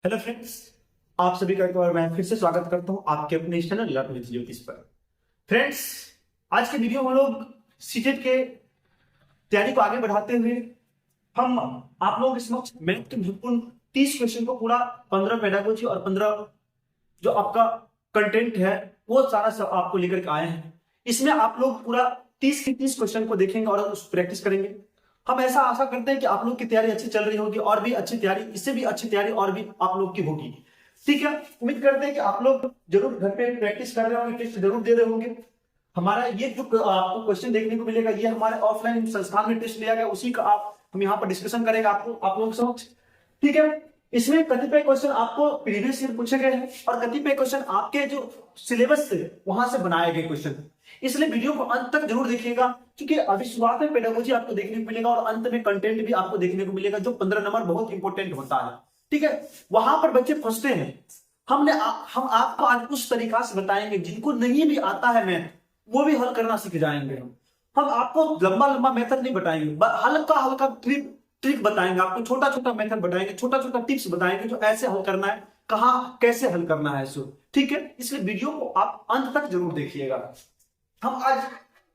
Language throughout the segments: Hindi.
हेलो फ्रेंड्स, आप सभी का एक बार मैं फिर से स्वागत करता हूं आपके अपने चैनल लर्न विद ज्योतिष पर। फ्रेंड्स, आज के वीडियो में हम लोग सीटेट के तैयारी को आगे बढ़ाते हुए हम आप लोगों के समक्ष मैथ के महत्वपूर्ण 30 क्वेश्चन को पूरा 15 पेडागोजी और 15 जो आपका कंटेंट है वो सारा सब आपको लेकर के आए हैं। इसमें आप लोग पूरा 30 के 30 क्वेश्चन को देखेंगे और उस प्रैक्टिस करेंगे। हम ऐसा आशा करते हैं कि आप लोग की तैयारी अच्छी चल रही होगी और भी अच्छी तैयारी, इससे भी अच्छी तैयारी और भी आप लोग की होगी। ठीक है, उम्मीद करते हैं कि आप लोग जरूर घर पे प्रैक्टिस कर रहे होंगे, टेस्ट जरूर दे रहे होंगे। हमारा ये जो आपको क्वेश्चन देखने को मिलेगा ये हमारे ऑफलाइन संस्थान में टेस्ट लिया गया, उसी का हम यहाँ पर डिस्कशन करेंगे आप लोगों के समक्ष। ठीक है, इसमें कतिपय क्वेश्चन आपको प्रीवियस ईयर पूछे गए हैं और कतिपय क्वेश्चन आपके जो सिलेबस से वहां से बनाए गए क्वेश्चन, इसलिए वीडियो को अंत तक जरूर देखिएगा, क्योंकि अभी शुरुआत में पेडागोजी आपको देखने को मिलेगा और अंत में कंटेंट भी आपको देखने को मिलेगा, जो 15 नंबर बहुत इंपॉर्टेंट होता है। ठीक है, वहां पर बच्चे फंसते हैं। हम आपको आज उस तरीका से बताएंगे जिनको नहीं भी आता है मैथ वो भी हल करना सीख जाएंगे। हम आपको लंबा लंबा मेथड नहीं बताएंगे, हल्का हल्का ट्रिक बताएंगे, आपको छोटा छोटा मेथड बताएंगे, छोटा छोटा टिप्स बताएंगे जो ऐसे हल करना है, कहाँ कैसे हल करना है इसको। ठीक है, इसलिए वीडियो को आप अंत तक जरूर देखिएगा। हम आज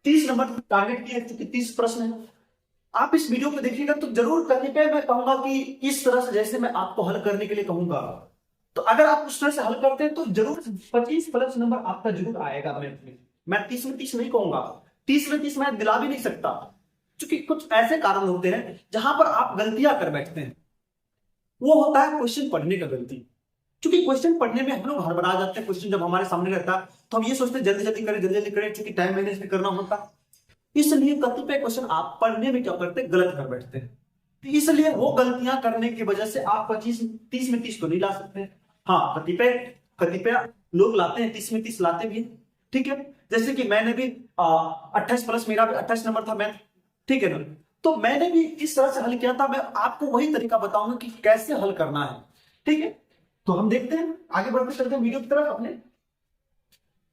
30 नंबर टारगेट किए, क्योंकि 30 प्रश्न है। आप इस वीडियो को देखिएगा तो जरूर करने पे मैं कहूंगा कि इस तरह से जैसे मैं आपको हल करने के लिए कहूंगा, तो अगर आप उस तरह से हल करते हैं तो जरूर 25 प्लस नंबर आपका जरूर आएगा। मैं 30 में 30 नहीं कहूंगा, 30 में 30 मैं दिला भी नहीं सकता, क्योंकि कुछ ऐसे कारण होते हैं जहां पर आप गलतियां कर बैठते हैं। वो होता है क्वेश्चन पढ़ने का गलती, क्योंकि क्वेश्चन पढ़ने में हम लोग हड़बड़ा जाते हैं। क्वेश्चन जब हमारे सामने रहता है तो हम ये सोचते हैं जल्दी जल्दी करें, जल्दी जल्दी करें, क्योंकि टाइम मैनेज भी करना होता है। इसलिए कतिपय क्वेश्चन आप पढ़ने में क्या करते हैं, गलत कर बैठते हैं। तो इसलिए वो गलतियां करने की वजह से आप 30 में 30 को नहीं ला सकते। हाँ, कतिपय कतिपय लोग लाते हैं, 30 में 30 लाते भी। ठीक है, जैसे कि मैंने भी 28 प्लस मेरा भी 28 नंबर था मैथ। ठीक है ना, तो मैंने भी इस तरह से हल किया था। मैं आपको वही तरीका बताऊंगा कि कैसे हल करना है। ठीक है, तो हम देखते हैं, आगे बढ़ते चलते हैं वीडियो की तरफ अपने।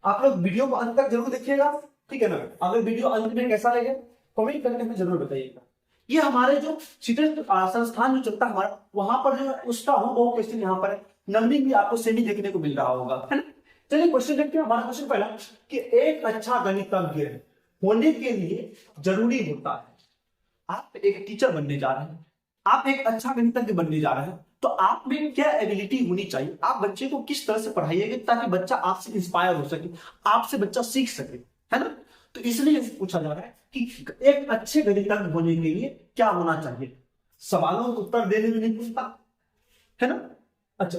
आप लोग वीडियो को अंत तक जरूर देखिएगा। ठीक है ना, अगर वीडियो अंत में कैसा लगे कमेंट करके हमें जरूर बताइएगा। ये हमारे जो सीटेट संस्थान जो चलता है हमारा, वहां पर जो उसका वो क्वेश्चन यहाँ पर है। नंबरिंग भी आपको सेम ही देखने को मिल रहा होगा, है ना। चलिए क्वेश्चन देखते हैं। हमारा क्वेश्चन पहला कि एक अच्छा गणितज्ञ होने के लिए जरूरी होता है। आप एक टीचर बनने जा रहे हैं, आप एक अच्छा गणितज्ञ बनने जा रहे हैं, तो आप में क्या एबिलिटी होनी चाहिए, आप बच्चे को किस तरह से पढ़ाइएगा ताकि बच्चा आपसे इंस्पायर हो सके, आपसे बच्चा सीख सके, है ना। तो इसलिए पूछा जा रहा है कि एक अच्छे गणितज्ञ होने के लिए क्या होना चाहिए। सवालों को उत्तर देने में नहीं पूछता, है ना। अच्छा,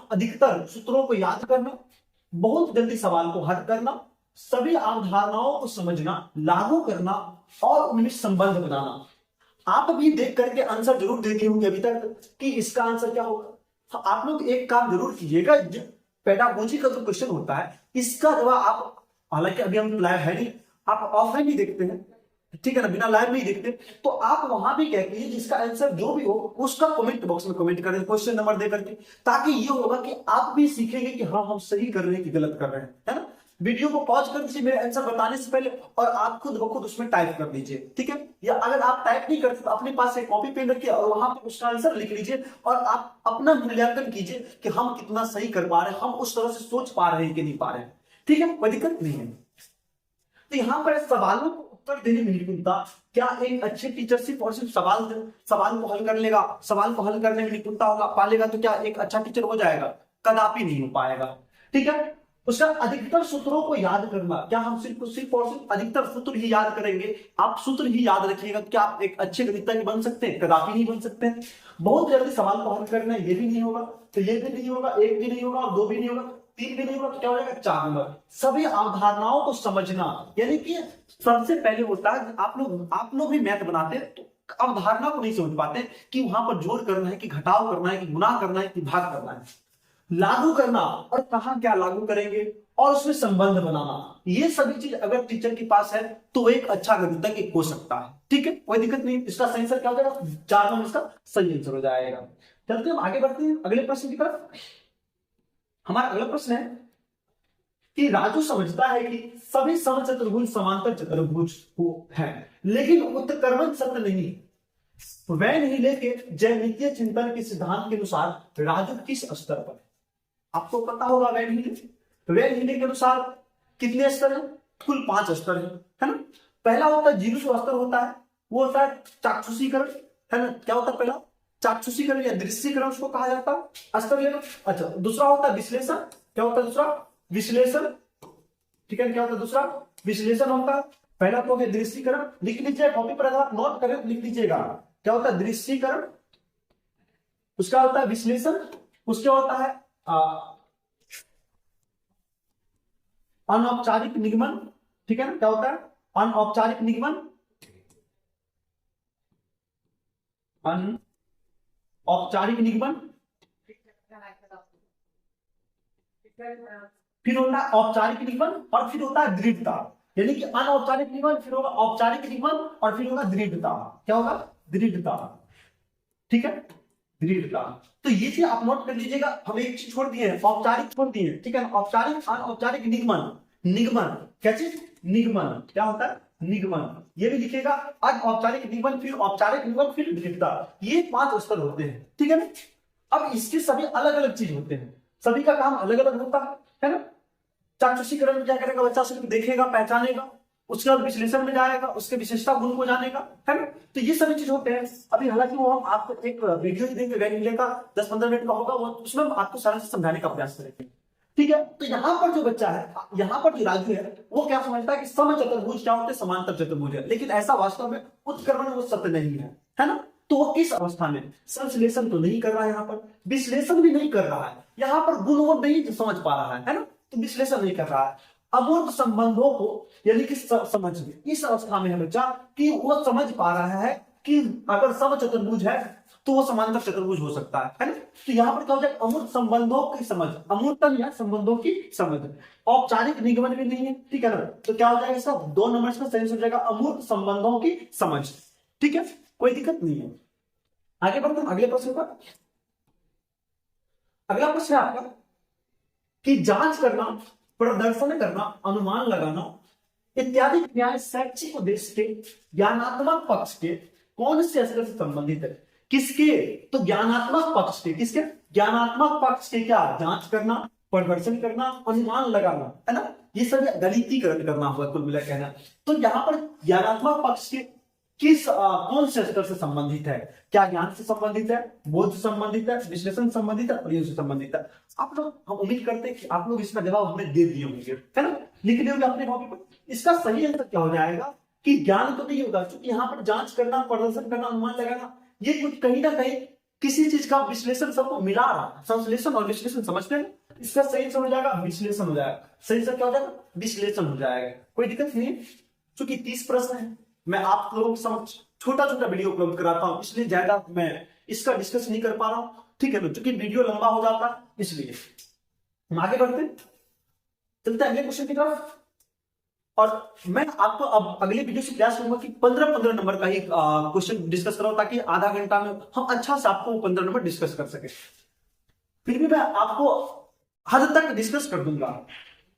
अधिकतर सूत्रों को याद करना, बहुत जल्दी सवाल को हल करना, सभी अवधारणाओं को समझना, लागू करना और उनमें संबंध बनाना। आप भी देख करके आंसर जरूर दे दिए होंगे अभी तक कि इसका आंसर क्या होगा। तो आप लोग एक काम जरूर कीजिएगा, जो पेडागोजी का जो क्वेश्चन होता है इसका जवाब आप, हालांकि अभी हम लाइव है नहीं, आप ऑफलाइन ही देखते हैं, ठीक है ना, बिना लाइव में ही देखते, तो आप वहां भी क्या कीजिए, जिसका आंसर जो भी हो उसका कमेंट बॉक्स में कमेंट करें, क्वेश्चन नंबर दे करके, ताकि ये होगा कि आप भी सीखेंगे कि हाँ हम सही कर रहे हैं कि गलत कर रहे हैं, है ना। वीडियो को पॉज कर दीजिए मेरे आंसर बताने से पहले और आप खुद ब खुद उसमें टाइप कर दीजिए। ठीक है, या अगर आप टाइप नहीं करते तो अपने पास एक कॉपी पेन रखिए और वहां पर उसका आंसर लिख लीजिए और आप अपना मूल्यांकन कीजिए कि हम कितना सही कर पा रहे हैं, हम उस तरह से सोच पा रहे हैं कि नहीं पा रहे हैं। ठीक है, कोई दिक्कत नहीं है। तो यहाँ पर सवालों को उत्तर देने में निपुणता, क्या एक अच्छे टीचर सिर्फ और सिर्फ सवाल को हल कर लेगा, सवाल को हल करने में निपुणता होगा पालेगा तो क्या एक अच्छा टीचर हो जाएगा? कदापि नहीं हो पाएगा। ठीक है, उसका अधिकतर सूत्रों को याद करना, क्या हम सिर्फ और सिर्फ अधिकतर सूत्र ही याद करेंगे, आप सूत्र ही याद रखिएगा, क्या आप एक अच्छे गणितज्ञ बन सकते हैं? कदापि नहीं बन सकते हैं। बहुत जल्दी सवाल को हल करना है, ये भी नहीं होगा, तो ये भी नहीं होगा, एक भी नहीं होगा, दो भी नहीं होगा, तीन भी नहीं होगा, तो क्या हो जाएगा? 4 नंबर। सभी अवधारणाओं को समझना, यानी कि सबसे पहले होता है आप लोग भी मैथ बनाते हैं तो अवधारणा को नहीं समझ पाते कि वहां पर जोड़ करना है कि घटाव करना है कि गुणा करना है कि भाग करना है, लागू करना और कहां क्या लागू करेंगे और उसमें संबंध बनाना। ये सभी चीज अगर टीचर के पास है तो एक अच्छा गणितज्ञ हो सकता है। ठीक है, कोई दिक्कत नहीं। इसका सही आंसर क्या हो जाएगा? 4 नंबर इसका सही आंसर हो जाएगा। चलते हम आगे बढ़ते हैं अगले प्रश्न की तरफ। हमारा अगला प्रश्न है कि राजू समझता है कि सभी समचतुर्भुज समांतर चतुर्भुज को है, लेकिन उत्क्रमण सत्य नहीं। वैन हिले के ज्यामितीय चिंतन के सिद्धांत के अनुसार राजू किस स्तर पर है? आपको पता होगा वैन हिले के अनुसार कितने स्तर है? कुल 5 स्तर है ना। पहला होता है जीरो स्तर होता है, वो होता है चाक्षुषीकरण, है ना। क्या होता है पहला? चाक्षुषीकरण या दृश्यीकरण उसको कहा जाता है, स्तर लेवल। अच्छा, दूसरा होता है विश्लेषण। क्या होता है दूसरा? विश्लेषण। ठीक है, क्या होता है दूसरा? विश्लेषण होता है। पहला तो हो गया दृश्यीकरण, लिख लीजिए कॉपी पर, अगर आप नोट करें तो लिख लीजिएगा। क्या होता है? दृश्यीकरण। उसका होता है विश्लेषण। उसके होता है अनौपचारिक निगमन। ठीक है ना, क्या होता है? अनौपचारिक निगमन, अनौपचारिक निगमन। फिर होता है औपचारिक निगमन, और फिर होता है दृढ़ता। यानी कि अनौपचारिक निगमन, फिर होगा औपचारिक निगमन, और फिर होगा दृढ़ता। क्या होगा? दृढ़ता। ठीक है, दृढ़ता। तो ये चीज आप नोट कर लीजिएगा। हम एक चीज छोड़ दिए, औपचारिक छोड़ दिए। ठीक है, औपचारिक अनौपचारिक निगमन। निगमन क्या चीज? निगमन। क्या होता है? निगमन। ये भी लिखिएगा, अनौपचारिक निगमन, फिर औपचारिक निगमन, फिर दृढ़ता। ये 5 स्तर होते हैं। ठीक है ना। अब इसके सभी अलग अलग चीज होते हैं, सभी का काम अलग अलग होता है ना। चाक्षुषीकरण में क्या करेगा बच्चा? सिर्फ देखेगा, पहचानेगा, उसके बाद विश्लेषण में जाएगा, उसके विशेषता गुण को जानेगा, है ना। तो ये सभी चीज होते हैं। अभी हालांकि वो हम आपको एक वीडियो ही देंगे, वैन हिले का 10-15 मिनट का होगा, वो उसमें हम आपको सारा चीज समझाने का प्रयास करेंगे। ठीक है, तो यहाँ पर जो बच्चा है, यहाँ पर जो राजू है, वो क्या समझता है कि समचतुर्भुज क्या होते हैं? समांतर चतुर्भुज है। लेकिन ऐसा वास्तव में उत्क्रमण वो सत्य नहीं है ना। तो वो किस अवस्था में? संश्लेषण तो नहीं कर रहा है, यहाँ पर विश्लेषण भी नहीं कर रहा है, यहाँ पर गुण वो नहीं समझ पा रहा है ना। तो विश्लेषण नहीं कर रहा है। अमूर्त संबंधों को यानी कि समझ, इस अवस्था में है बच्चा कि वो समझ पा रहा है कि अगर समचतुर्भुज है तो वो समांतर चतुर्भुज हो सकता है ना। तो यहाँ पर क्या हो जाएगा? अमूर्त संबंधों की समझ, अमूर्तम या संबंधों की समझ। औपचारिक निगमन भी नहीं है, ठीक है ना। तो क्या हो जाएगा इसका? 2 नंबर का सही हो जाएगा, अमूर्त संबंधों की समझ। ठीक है, कोई दिक्कत नहीं है। आगे बढ़ते हैं अगले प्रश्न पर। अगला प्रश्न है आपका कि जांच करना, प्रदर्शन करना, अनुमान लगाना इत्यादि क्रियाएं शैक्षिक उद्देश्य के ज्ञानात्मक पक्ष के कौन से स्तर से संबंधित है? किसके? तो ज्ञानात्मक पक्ष के। किसके? ज्ञानात्मक पक्ष के। क्या? जांच करना, प्रदर्शन करना, अनुमान लगाना, है ना। ये सभी गणितीकरण करना होगा कुल मिला कहना। तो यहां पर ज्ञानात्मक पक्ष के किस कौन से स्तर से संबंधित है? क्या ज्ञान से संबंधित है, बोध से संबंधित है, विश्लेषण संबंधित है, प्रयोग से संबंधित है? आप लोग, हम उम्मीद करते हैं कि आप लोग इसका जवाब हमें दे दिए होंगे, है ना। लिख लिए होंगे अपने कॉपी पर। इसका सही आंसर क्या हो जाएगा कि ज्ञान तो नहीं होगा, क्योंकि यहाँ पर जांच करना, प्रदर्शन करना, अनुमान लगाना, ये कुछ कहीं ना कहीं किसी चीज का विश्लेषण सबको मिला रहा है। संश्लेषण और विश्लेषण समझते हैं। इसका सही आंसर हो जाएगा विश्लेषण हो जाएगा। सही आंसर क्या हो जाएगा? विश्लेषण हो जाएगा। कोई दिक्कत नहीं। चूंकि 30 प्रश्न है, मैं आप लोगों के समझ छोटा छोटा वीडियो उपलब्ध कराता हूं, इसलिए ज्यादा मैं इसका डिस्कस नहीं कर पा रहा हूं। ठीक है ना, क्योंकि वीडियो लंबा हो जाता है, इसलिए हम आगे बढ़ते हैं, चलते हैं अगले क्वेश्चन की तरफ। और मैं आपको अब अगले वीडियो से प्रयास करूंगा कि 15-15 नंबर का ही क्वेश्चन डिस्कस करो, ताकि आधा घंटा में हम अच्छा से आपको 15 नंबर डिस्कस कर सके। फिर भी मैं आपको हद तक डिस्कस कर दूंगा।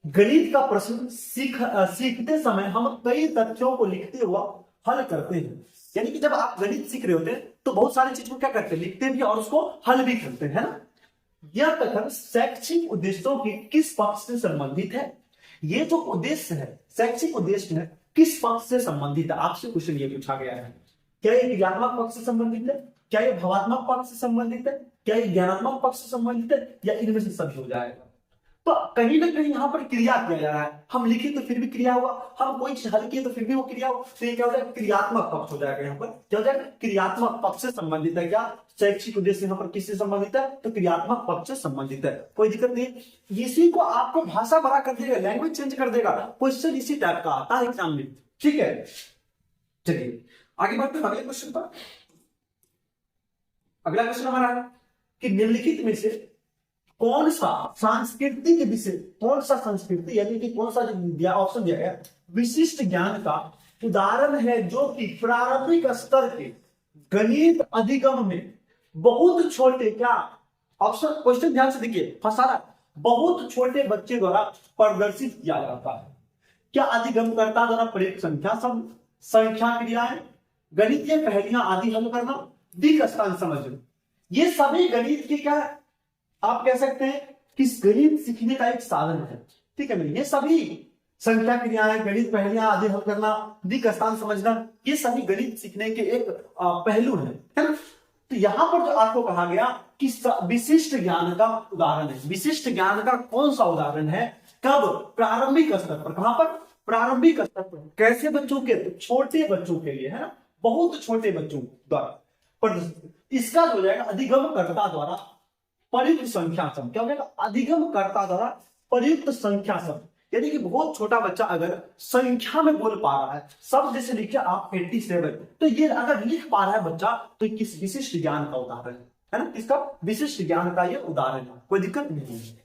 गणित का प्रश्न सीखते समय हम कई तथ्यों को लिखते हुआ हल करते हैं। यानी कि जब आप गणित सीख रहे होते हैं तो बहुत सारी चीजों को क्या करते हैं? लिखते भी और उसको हल भी करते हैं, है ना। यह कथन शैक्षिक उद्देश्यों के किस पक्ष से संबंधित है? ये जो उद्देश्य है, शैक्षिक उद्देश्य है, किस पक्ष से संबंधित है? आपसे क्वेश्चन ये पूछा गया है। क्या ये विज्ञानात्मक पक्ष से संबंधित है? क्या ये भावात्मक पक्ष से संबंधित है? क्या ये ज्ञानात्मक पक्ष से संबंधित है? या इनमें से सभी हो जाएगा? तो कहीं ना कहीं यहाँ पर क्रिया किया जा रहा है। हम लिखे तो फिर भी क्रिया हुआ, हम कोई चीज हल किए तो फिर भी वो क्रिया हुआ। तो ये क्या हो जाएगा? क्रियात्मक पक्ष हो जाएगा। यहाँ पर क्या हो जाएगा? क्रियात्मक पक्ष से संबंधित है। क्या शैक्षिक उद्देश्य यहाँ पर किससे संबंधित है? तो क्रियात्मक पक्ष से संबंधित है। कोई दिक्कत नहीं। इसी को आपको भाषा भरा कर देगा, लैंग्वेज चेंज कर देगा। क्वेश्चन इसी टाइप का आता है एग्जाम में। ठीक है, चलिए आगे बढ़ते हैं अगले क्वेश्चन पर। अगला क्वेश्चन हमारा है कि निम्नलिखित में से कौन सा संस्कृति के विषय, कौन सा संस्कृति यानी कि कौन सा जो ऑप्शन दिया गया विशिष्ट ज्ञान का उदाहरण है जो कि प्रारंभिक स्तर के गणित अधिगम में बहुत छोटे, क्या ऑप्शन क्वेश्चन ध्यान से देखिए, फंसाना, बहुत छोटे बच्चे द्वारा प्रदर्शित किया जाता है। क्या अधिगमकर्ता द्वारा प्रयुक्त संख्या क्रियाएं, गणितीय पहेलियां आदि हल करना, दिक् स्थान समझना, ये सभी गणित के क्या आप कह सकते हैं कि गणित सीखने का एक साधन है। ठीक है, ये सभी संख्या क्रियाएं, गणित पहेलियां आदि हल करना, दिक् स्थान समझना, ये सभी गणित सीखने के एक पहलू है ना। तो यहां पर जो आपको कहा गया कि विशिष्ट ज्ञान का उदाहरण है, विशिष्ट ज्ञान का कौन सा उदाहरण है, कब, प्रारंभिक स्तर पर। कहां पर, प्रारंभिक स्तर पर। कैसे बच्चों के, तो छोटे बच्चों के लिए, है ना, बहुत छोटे बच्चों द्वारा। पर इसका जो हो जाएगा अधिगमकर्ता द्वारा प्रयुक्त संख्या शब्द, क्या हो जाएगा, अधिगमकर्ता द्वारा प्रयुक्त संख्या शब्द। यानी कि बहुत छोटा बच्चा अगर संख्या में बोल पा रहा है, शब्द जैसे लिखिए आप 87, तो ये अगर लिख पा रहा है बच्चा, तो किस विशिष्ट ज्ञान का उदाहरण है ना, इसका विशिष्ट ज्ञान का ये उदाहरण है, कोई दिक्कत नहीं है।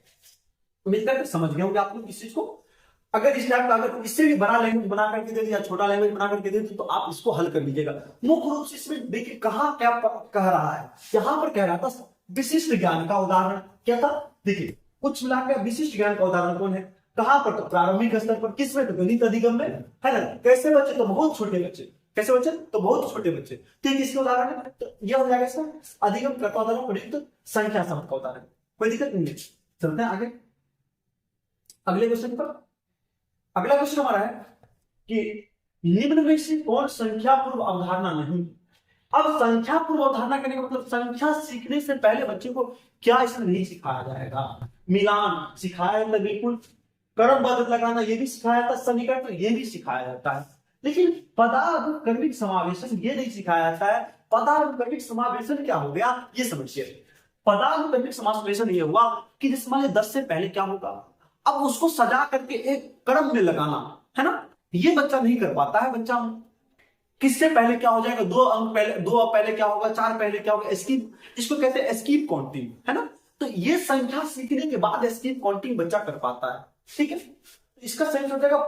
उम्मीद करके समझ गए होंगे आप लोग इस चीज को। अगर इस टाइप का अगर इससे भी बड़ा लैंग्वेज बना करके दे दिया, छोटा लैंग्वेज बना करके दे दिया, तो आप इसको हल कर लीजिएगा। मुख्य रूप से इसमें देखिए कहां क्या कह रहा है, यहां पर कह रहा था विशिष्ट ज्ञान का उदाहरण क्या था। देखिए कुछ मिलाकर विशिष्ट ज्ञान का उदाहरण कौन है, कहां पर, तो प्रारंभिक स्तर पर। किसमें, तो गणित अधिगम में, है ना। कैसे बच्चे, तो बहुत छोटे बच्चे। कैसे बच्चे, तो बहुत छोटे बच्चे। ठीक, इसके उदाहरण है, तो यह हो जाएगा इसका अधिगम करता उदाहरण प्रयुक्त संख्या शब्द का उदाहरण, कोई दिक्कत नहीं है। चलते हैं आगे अगले क्वेश्चन पर। अगला क्वेश्चन हमारा है कि निम्न में से कौन संख्या पूर्व अवधारणा नहीं। अब संख्या पूर्व अवधारणा करने का मतलब संख्या सीखने से पहले बच्चे को क्या इसमें नहीं सिखाया जाएगा। मिलान सिखाया जाता है, बिल्कुल। क्रमबद्ध लगाना ये भी सिखाया जाता है, सन्निकटन ये भी सिखाया जाता है, लेकिन पदानुक्रमिक समावेशन ये नहीं सिखाया जाता है। पदानुक्रमिक समावेशन क्या हो गया, ये समझिए। पदानुक्रमिक समावेशन ये हुआ कि जिस मान 10 से पहले क्या होगा, अब उसको सजा करके एक क्रम में लगाना, है ना, ये बच्चा नहीं कर पाता है। बच्चा किससे पहले क्या हो जाएगा, 2 अंक पहले, 2 पहले क्या होगा, 4 पहले क्या होगा, एस्कीप, इसको कहते हैं एस्कीप काउंटिंग, है ना। तो ये संख्या सीखने के बाद एस्कीप काउंटिंग बच्चा कर पाता है। ठीक है, इसका सही हो जाएगा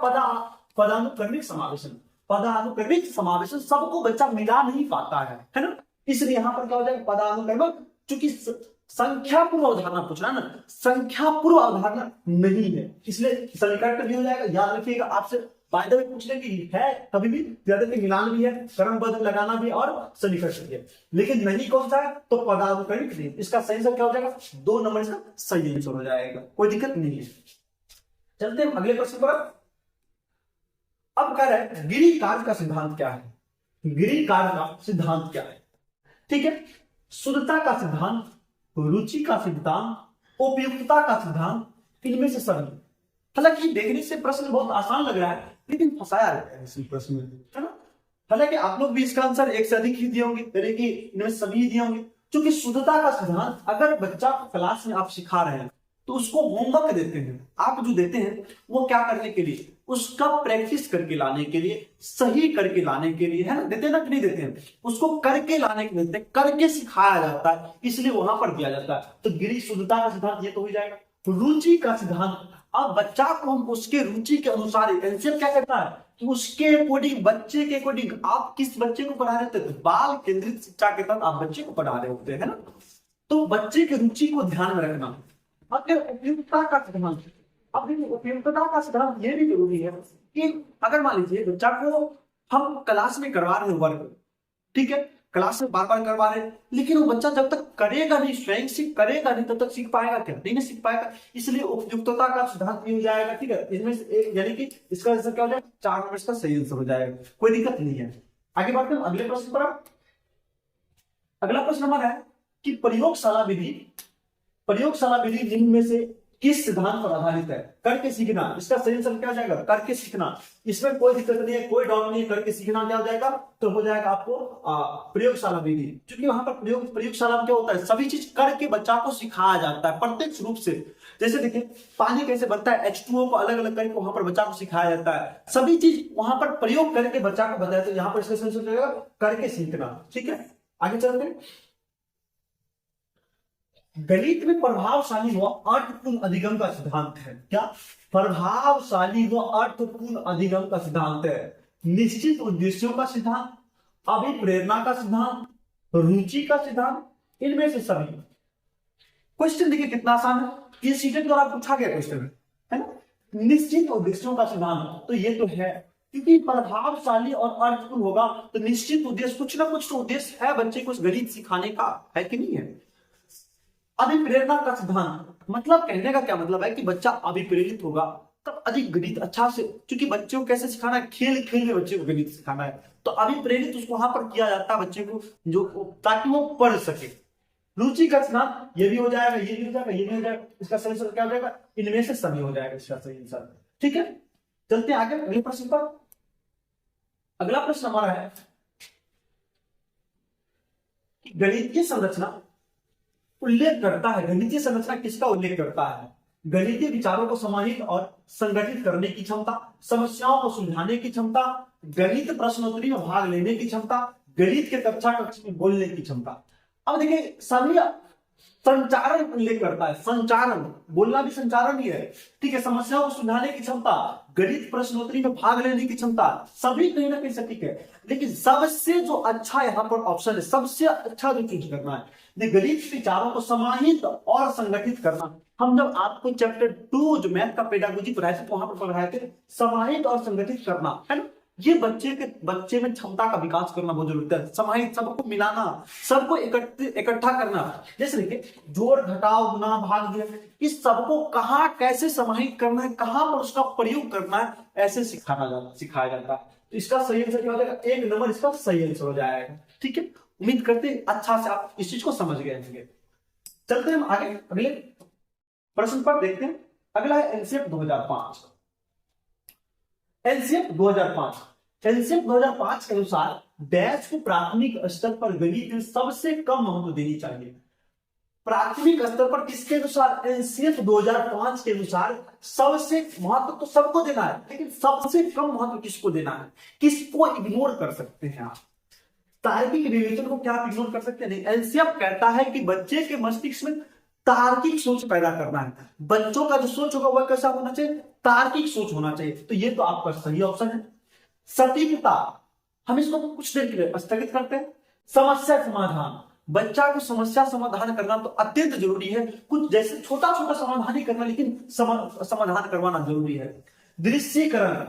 पदानुक्रमिक समावेशन। पदानुक्रमिक समावेशन सबको बच्चा मिला नहीं पाता है ना। इसलिए यहां पर क्या हो जाएगा, पदानुक्रमिक, चूंकि संख्या पूर्व अवधारणा पूछ रहा है ना, संख्या पूर्व अवधारणा नहीं है, इसलिए सन्निकटन भी हो जाएगा। याद रखिएगा, आपसे बाय द वे पूछने की है कभी भी, मिलान भी है, क्रमबद्ध लगाना भी और सन्निकटन भी है, लेकिन नहीं कौन सा है, तो पदानुक्रमिक नहीं। इसका सही आंसर क्या हो जाएगा, 2 नंबर इसका सही आंसर हो जाएगा, कोई दिक्कत नहीं है। चलते हैं अगले प्रश्न पर। अब कह रहे हैं गिरी कार्य का सिद्धांत क्या है। गिरी कार्य का सिद्धांत क्या है, ठीक है। शुद्धता का सिद्धांत, रुचि का सिद्धांत, उपयुक्तता का सिद्धांत, इनमें से सभी। हालांकि देखने से प्रश्न बहुत आसान लग रहा है, लेकिन फंसाया रहता है इसी प्रश्न में, है ना। हालांकि आप लोग भी इसका आंसर एक से अधिक ही दिए होंगे, यानी कि इनमें सभी दिए होंगे। क्योंकि शुद्धता का सिद्धांत अगर बच्चा को क्लास में आप सिखा रहे हैं, तो उसको होमवर्क देते हैं, आप जो देते हैं वो क्या करने के लिए, उसका प्रैक्टिस करके लाने के लिए, सही करके लाने के लिए, है ना। देते ना कि नहीं देते हैं, उसको करके लाने के लिए देते हैं, करके सिखाया जाता है, इसलिए वहां पर दिया जाता है। तो गिरी शुद्धता का सिद्धांत ये तो हो जाएगा। रुचि का सिद्धांत, अब बच्चा को हम उसके रुचि के अनुसार, एनसीएफ क्या करता है कि उसके अकॉर्डिंग, बच्चे के अकॉर्डिंग आप किस बच्चे को पढ़ा रहे थे, बाल केंद्रित शिक्षा के तहत आप बच्चे को पढ़ा रहे होते हैं, है ना। तो बच्चे की रुचि को ध्यान में रखना। अब उपयुक्तता का सिद्धांत, अब उपयुक्तता का सिद्धांत ये भी जरूरी है कि अगर मान लीजिए बच्चा को हम क्लास में करवा रहे हैं वर्क, ठीक है, क्लास में बार बार करवा रहे हैं, लेकिन वो बच्चा जब तक करेगा नहीं, स्वयं से करेगा नहीं, तब तक सीख पाएगा क्या, नहीं सीख पाएगा। इसलिए उपयुक्तता का सिद्धांत भी हो जाएगा, ठीक है। इसमें यानी कि इसका आंसर क्या हो जाएगा, 4 नंबर का सही आंसर हो जाएगा, कोई दिक्कत नहीं है। आगे बढ़ते हैं अगले प्रश्न पर। अगला प्रश्न हमारा है कि प्रयोगशाला विधि निम्न में से किस सिद्धांत पर आधारित है। करके सीखना, इसका सही आंसर क्या हो जाएगा, करके सीखना। इसमें कोई दिक्कत नहीं है, कोई डाउट नहीं है, करके सीखना क्या हो जाएगा, तो हो जाएगा आपको प्रयोगशाला विधि। क्योंकि वहां पर प्रयोगशाला में क्या होता है, सभी चीज करके बच्चा को सिखाया जाता है प्रत्यक्ष रूप से। जैसे देखिए पानी कैसे बनता है, H2O को अलग अलग करके वहां पर बच्चा को सिखाया जाता है, सभी चीज वहां पर प्रयोग करके बच्चा को बताया। तो यहाँ पर इसका सही आंसर जाएगा करके सीखना, ठीक है। आगे चलते हैं। गणित में प्रभावशाली व अर्थपूर्ण अधिगम का सिद्धांत है। क्या, प्रभावशाली व अर्थपूर्ण अधिगम का सिद्धांत है। निश्चित उद्देश्यों का सिद्धांत, अभिप्रेरणा का सिद्धांत, रुचि का सिद्धांत, इनमें से सभी। क्वेश्चन देखिए कितना आसान है, ये सीटेट द्वारा पूछा गया क्वेश्चन है ना। निश्चित उद्देश्यों का सिद्धांत, तो ये तो है क्योंकि प्रभावशाली और अर्थपूर्ण होगा तो निश्चित उद्देश्य, कुछ ना कुछ तो उद्देश्य है बच्चे को उस गणित सिखाने का, है कि नहीं है। अभिप्रेरणा का सिद्धांत, मतलब कहने का क्या मतलब है कि बच्चा अभिप्रेरित होगा तब अधिक गणित अच्छा से, क्योंकि बच्चों को कैसे सिखाना है, खेल खेल में बच्चे को गणित सिखाना है, तो अभिप्रेरित उसको वहां पर किया जाता है बच्चे को, जो ताकि वो पढ़ सके। रुचि का सिद्धांत, ये भी हो जाएगा, ये भी हो जाएगा, ये भी हो जाएगा, इसका सही आंसर क्या हो जाएगा, इनमें से सभी हो जाएगा इसका सही आंसर। ठीक है, चलते हैं आगे अगले प्रश्न पर। अगला प्रश्न हमारा है कि गणितीय संरचना उल्लेख करता है, गणितीय संरचना किसका उल्लेख करता है, गणितीय विचारों को समाहित और संगठित करने की क्षमता, समस्याओं को सुलझाने की क्षमता, गणित प्रश्नोत्तरी में भाग लेने की क्षमता, गणित के कक्षा कक्ष में बोलने की क्षमता। अब देखिए सभी संचारण उल्लेख करता है, संचारण, बोलना भी संचारण ही है। ठीक है, समस्याओं को सुलझाने की क्षमता, गणित प्रश्नोत्तरी में भाग लेने की क्षमता, सभी कहीं ना कहीं सटीक है, लेकिन सबसे जो अच्छा यहाँ पर ऑप्शन है, सबसे अच्छा जो चूज करना है, गणित विचारों को समाहित और संगठित करना। हम जब आपको चैप्टर 2 जो मैथ का पेडागोजी पढ़ाए थे, तो वहां पर पढ़ाए थे समाहित और संगठित करना, है ना। ये बच्चे में क्षमता का विकास करना बहुत जरूरी है, समाहित, सबको मिलाना, सबको इकट्ठा करना। जैसे देखिए जोड़ घटाव गुना भाग, इस सबको कहाँ कैसे समाहित करना है, कहाँ पर उसका प्रयोग करना है, ऐसे सिखाया जाता है। तो इसका सही आंसर क्या हो जाएगा, 1 नंबर इसका सही आंसर हो जाएगा। ठीक है, उम्मीद करते हैं अच्छा से आप इस चीज को समझ गए होंगे। चलते हैं हम आगे अगले प्रश्न पर, देखते हैं। अगला है एनसीएफ 2005। एनसीएफ 2005 के अनुसार डैश को प्राथमिक स्तर पर गणित में सबसे कम महत्व देनी चाहिए। प्राथमिक स्तर पर किसके अनुसार, एनसीएफ 2005 के अनुसार सबसे महत्व तो सबको देना है, लेकिन सबसे कम महत्व किसको देना है, किसको इग्नोर कर सकते हैं आप, तार्किक विवेचन को क्या आप इग्नोर कर सकते हैं, नहीं। एनसीएफ कहता है कि बच्चे के मस्तिष्क में तार्किक सोच पैदा करना है, बच्चों का जो सोच होगा वह कैसा होना चाहिए, तार्किक सोच होना चाहिए। तो ये तो आपका सही ऑप्शन है। सटीकता, हम इसको कुछ देर के लिए स्थगित करते हैं। समस्या समाधान, बच्चा को समस्या समाधान करना तो अत्यंत जरूरी है, कुछ जैसे छोटा छोटा समाधान ही करना, लेकिन समाधान करवाना जरूरी है। दृश्यीकरण,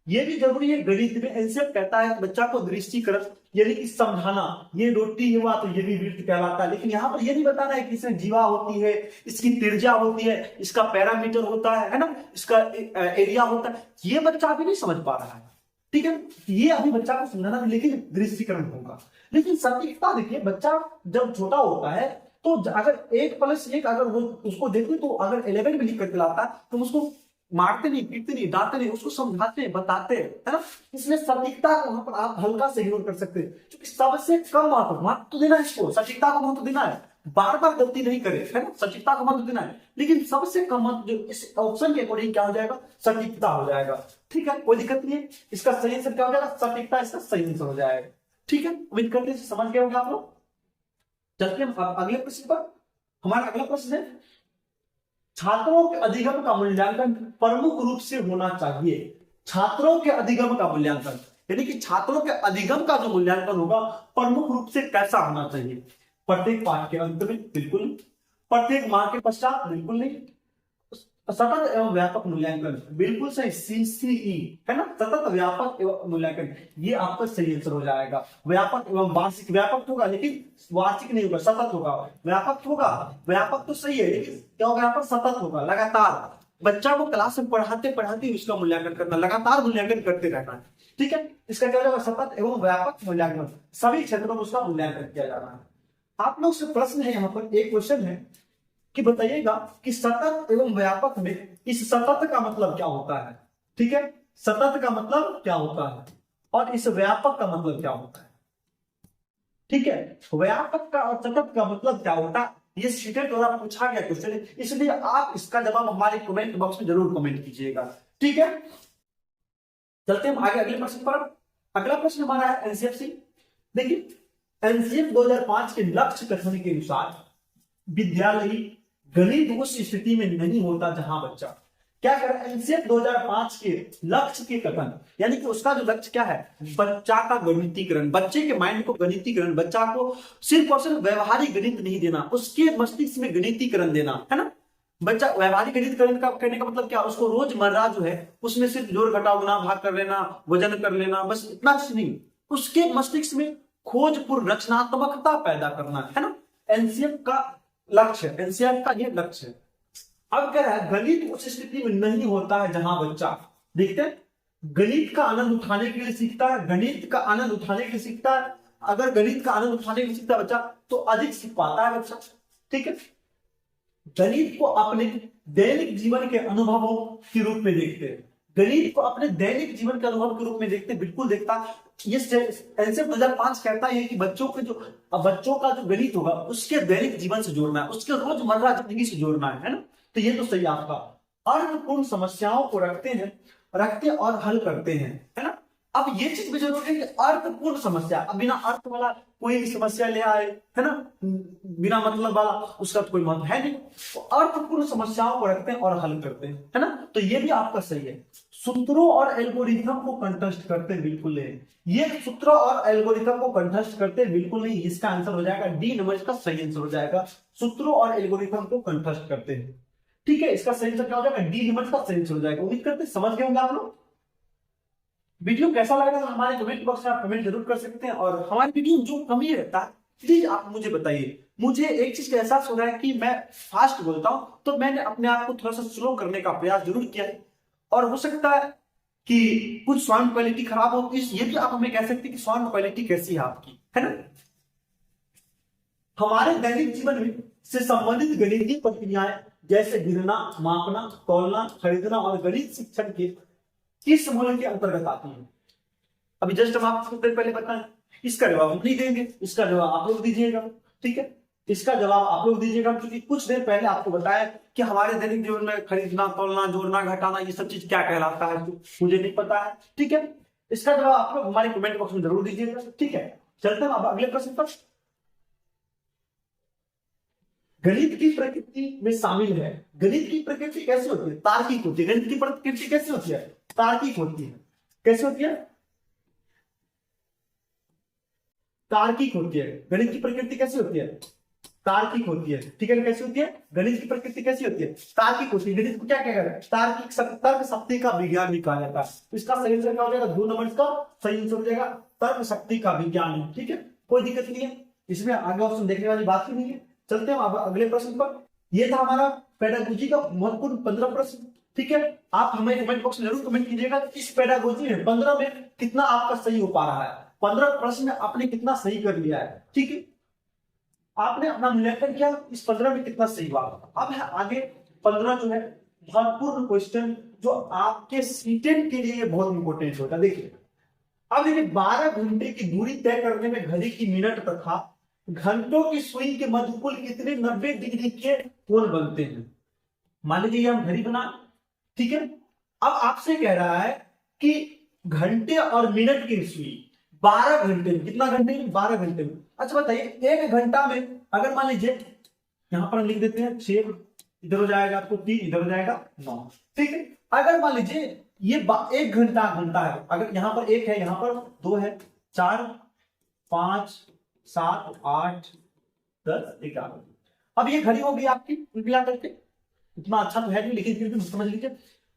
ये भी जरूरी है गणित में। एनसीएफ कहता है बच्चा को दृष्टिकरण यानी कि समझाना, ये रोटी हुआ तो ये भी वृत्त कहलाता है, लेकिन यहाँ पर ये नहीं बताना है कि इसमें जीवा होती है, इसकी त्रिज्या होती है, इसका पैरामीटर होता है ना, इसका एरिया होता है, ये बच्चा अभी नहीं समझ पा रहा है। ठीक है, ये अभी बच्चा को समझाना भी, लेकिन दृष्टिकरण होगा। लेकिन सटीकता देखिए, बच्चा जब छोटा होता है तो अगर 1+1 अगर वो उसको देखते तो अगर 11 भी लिख करके लाता है तो उसको मारते नहीं, पीटते नहीं, डांटते नहीं, उसको समझाते बताते, है ना। इसलिए सटीकता को वहां पर आप हल्का से इग्नोर कर सकते हैं, क्योंकि सबसे कम महत्व तो देना है इसको, सटीकता को महत्व देना है, बार बार गलती नहीं करे, है ना, सटीकता को महत्व देना है, लेकिन सबसे कम महत्व जो इस ऑप्शन के अकॉर्डिंग क्या हो जाएगा, सटीकता हो जाएगा। ठीक है, कोई दिक्कत नहीं है, इसका सही आंसर क्या हो जाएगा, सटीकता इसका सही आंसर हो जाएगा। ठीक है, उम्मीद करते हैं समझ गए होंगे आप लोग। चलते हम अगले प्रश्न पर। हमारा अगला प्रश्न है, छात्रों के अधिगम का मूल्यांकन प्रमुख रूप से होना चाहिए। छात्रों के अधिगम का मूल्यांकन यानी कि छात्रों के अधिगम का जो मूल्यांकन होगा प्रमुख रूप से कैसा होना चाहिए, प्रत्येक पाठ के अंत में बिल्कुल नहीं, प्रत्येक माह के पश्चात बिल्कुल नहीं, सतत एवं व्यापक मूल्यांकन बिल्कुल सही, सीसीई, है ना, सतत व्यापक एवं मूल्यांकन, ये आपका सही आंसर हो जाएगा। व्यापक एवं वार्षिक, व्यापक होगा लेकिन वार्षिक नहीं होगा, सतत होगा। व्यापक होगा, व्यापक तो सही है, लेकिन क्या होगा यहाँ पर, सतत होगा, लगातार। बच्चा को क्लास में पढ़ाते पढ़ाते उसका मूल्यांकन करना, लगातार मूल्यांकन करते रहना है। ठीक है, इसका क्या होगा, सतत एवं व्यापक मूल्यांकन, सभी क्षेत्रों में उसका मूल्यांकन किया जाना है। आप लोग से प्रश्न है, यहाँ पर एक क्वेश्चन है कि बताइएगा कि सतत एवं व्यापक में इस सतत का मतलब क्या होता है। ठीक है, सतत का मतलब क्या होता है और इस व्यापक का मतलब क्या होता है। ठीक है, व्यापक का और सतत का मतलब क्या होता है, ये सीटेट द्वारा पूछा गया क्वेश्चन है, इसलिए आप इसका जवाब हमारे कमेंट बॉक्स में जरूर कमेंट कीजिएगा। ठीक है, चलते हैं आगे अगले प्रश्न पर। अगला प्रश्न हमारा है एनसीएफ। देखिए, एनसीएफ 2005 के लक्ष्य कथन के अनुसार विद्यालयी गणित उस स्थिति में नहीं होता जहां बच्चा क्या कर रहा है, एनसीएफ 2005 के लक्ष्य के कथन यानी कि उसका जो लक्ष्य क्या है, बच्चा का गणितीकरण, बच्चे के माइंड को गणितीकरण, बच्चा को सिर्फ और सिर्फ व्यवहारिक गणित नहीं देना, उसके मस्तिष्क में गणितीकरण देना, है ना, बच्चा व्यवहारिक गणित करने का मतलब क्या, उसको रोजमर्रा जो है उसमें सिर्फ जोड़ घटाव गुणा भाग कर लेना, वजन कर लेना, बस इतना कुछ नहीं। उसके मस्तिष्क में खोजपूर्ण रचनात्मकता पैदा करना है ना, एनसीएफ का लक्ष्य, एनसीएफ का ये लक्ष्य है। अब कह रहा है गणित उस स्थिति में नहीं होता है जहां बच्चा, देखते हैं, गणित का आनंद उठाने के लिए सीखता है, गणित का आनंद उठाने के लिए सीखता है। अगर गणित का आनंद उठाने के लिए सीखता है बच्चा तो अधिक सीख पाता है बच्चा, ठीक है। गणित को अपने दैनिक जीवन के अनुभवों के रूप में देखते हैं, गणित को अपने दैनिक जीवन के अनुभव के रूप में देखते, बिल्कुल देखता। ये एनसीएफ 2005 कहता है कि बच्चों का जो गणित होगा उसके दैनिक जीवन से जोड़ना है, उसके रोजमर्रा जिंदगी से जोड़ना है ना। तो ये तो सही आपका। अर्थपूर्ण समस्याओं को रखते और हल करते हैं, है ना। अब ये चीज भी जरूरी है कि अर्थपूर्ण समस्या, अब बिना अर्थ वाला कोई भी समस्या ले आए, है ना, बिना मतलब वाला, उसका तो कोई मतलब है नहीं। तो अर्थपूर्ण समस्याओं को रखते हैं और हल करते हैं, है ना। तो ये भी आपका सही है। सूत्रों और एल्गोरिथम को कंठस्थ करते बिल्कुल नहीं, ये सूत्रों और एल्गोरिथम को कंठस्थ करते बिल्कुल नहीं। इसका आंसर हो जाएगा डी नंबर, इसका सही आंसर हो जाएगा सूत्रों और एल्गोरिथम को कंठस्थ करते हैं, ठीक है। इसका सही आंसर क्या हो जाएगा, डी नंबर का सही आंसर हो जाएगा। उम्मीद करते समझ गए होंगे आप लोग। वीडियो कैसा लगा तो हमारे कमेंट बॉक्स में आप कमेंट जरूर कर सकते हैं, और हमारी वीडियो जो कमी रहता है प्लीज आप मुझे बताइए। मुझे एक चीज का एहसास हो रहा है कि मैं फास्ट बोलता हूं, तो मैंने अपने आप को थोड़ा सा स्लो करने का प्रयास जरूर किया है, और हो सकता है कि कुछ साउंड क्वालिटी खराब हो, ये भी आप हमें कह सकते हैं कि साउंड क्वालिटी कैसी है आपकी, है ना। हमारे दैनिक जीवन में से संबंधित गणितीय प्रक्रियाएं जैसे गिनना, मापना, तौलना, खरीदना और गणित शिक्षण के किस समूह के अंतर्गत आती है। अभी जस्ट हम आपको देर पहले बताएं, इसका जवाब हम नहीं देंगे, इसका जवाब आप लोग दीजिएगा, ठीक है। इसका जवाब आप लोग दीजिएगा, क्योंकि कुछ देर पहले आपको बताया कि हमारे दैनिक जीवन में खरीदना, तौलना, जोड़ना, घटाना, ये सब चीज क्या कहलाता है, मुझे नहीं पता है, ठीक है। इसका जवाब आप लोग हमारे कमेंट बॉक्स में जरूर दीजिएगा, ठीक है। चलते हैं अब अगले प्रश्न पर। गणित की प्रकृति में शामिल है, गणित की प्रकृति कैसे होती है, तार्किक होती है। गणित की प्रकृति कैसे होती है, तार्किक होती है। कैसे होती है, तार्किक होती है। गणित की प्रकृति कैसी होती है, तार्किक होती है, ठीक है। कैसी होती है, गणित की प्रकृति कैसी होती है, तार्किक होती है। गणित को क्या कहते हैं, तार्किक तर्क शक्ति का विज्ञान भी कहा जाता है। तो इसका सही आंसर क्या हो जाएगा, 2 नंबर का सही आंसर हो जाएगा तर्क शक्ति का विज्ञान, ठीक है। कोई दिक्कत नहीं है, इसमें आगे ऑप्शन देखने वाली बात ही नहीं है। चलते हैं अब अगले प्रश्न पर। यह था हमारा पेडागोजी का महत्वपूर्ण 15 प्रश्न, ठीक है। आप हमें कमेंट बॉक्स में जरूर कमेंट कीजिएगा इस पेडागोजी में 15 में कितना आपका सही हो पा रहा है। 15 प्रश्न में आपने कितना सही कर लिया है, ठीक है। आपने अपना मूल्यांकन किया, इस 15 में कितना सही हुआ। अब है आगे 15 जो है महत्वपूर्ण क्वेश्चन, जो आपके सीटेट के लिए बहुत इंपॉर्टेंट होता है। देखिए अब देखिए, 12 घंटे की दूरी तय करने में घड़ी की मिनट तथा घंटों की सुई के मध्य कुल कितने 90 डिग्री के कोण बनते हैं। मान लीजिए हम घड़ी बना, ठीक है। अब आपसे कह रहा है कि घंटे और मिनट की सुई 12 घंटे में, कितना घंटे में, 12 घंटे में। अच्छा बताइए, एक घंटा में अगर मान लीजिए यहां पर हम लिख देते हैं 6, इधर हो जाएगा आपको 3, इधर हो जाएगा 9, ठीक है। अगर मान लीजिए ये 1 घंटा है, अगर यहां पर 1 है, यहां पर 2 है, 4, 5, 7, 8, 10, 11। अब ये घड़ी होगी आपकी मिला करके, इतना अच्छा तो है नहीं, लेकिन फिर भी समझ लीजिए।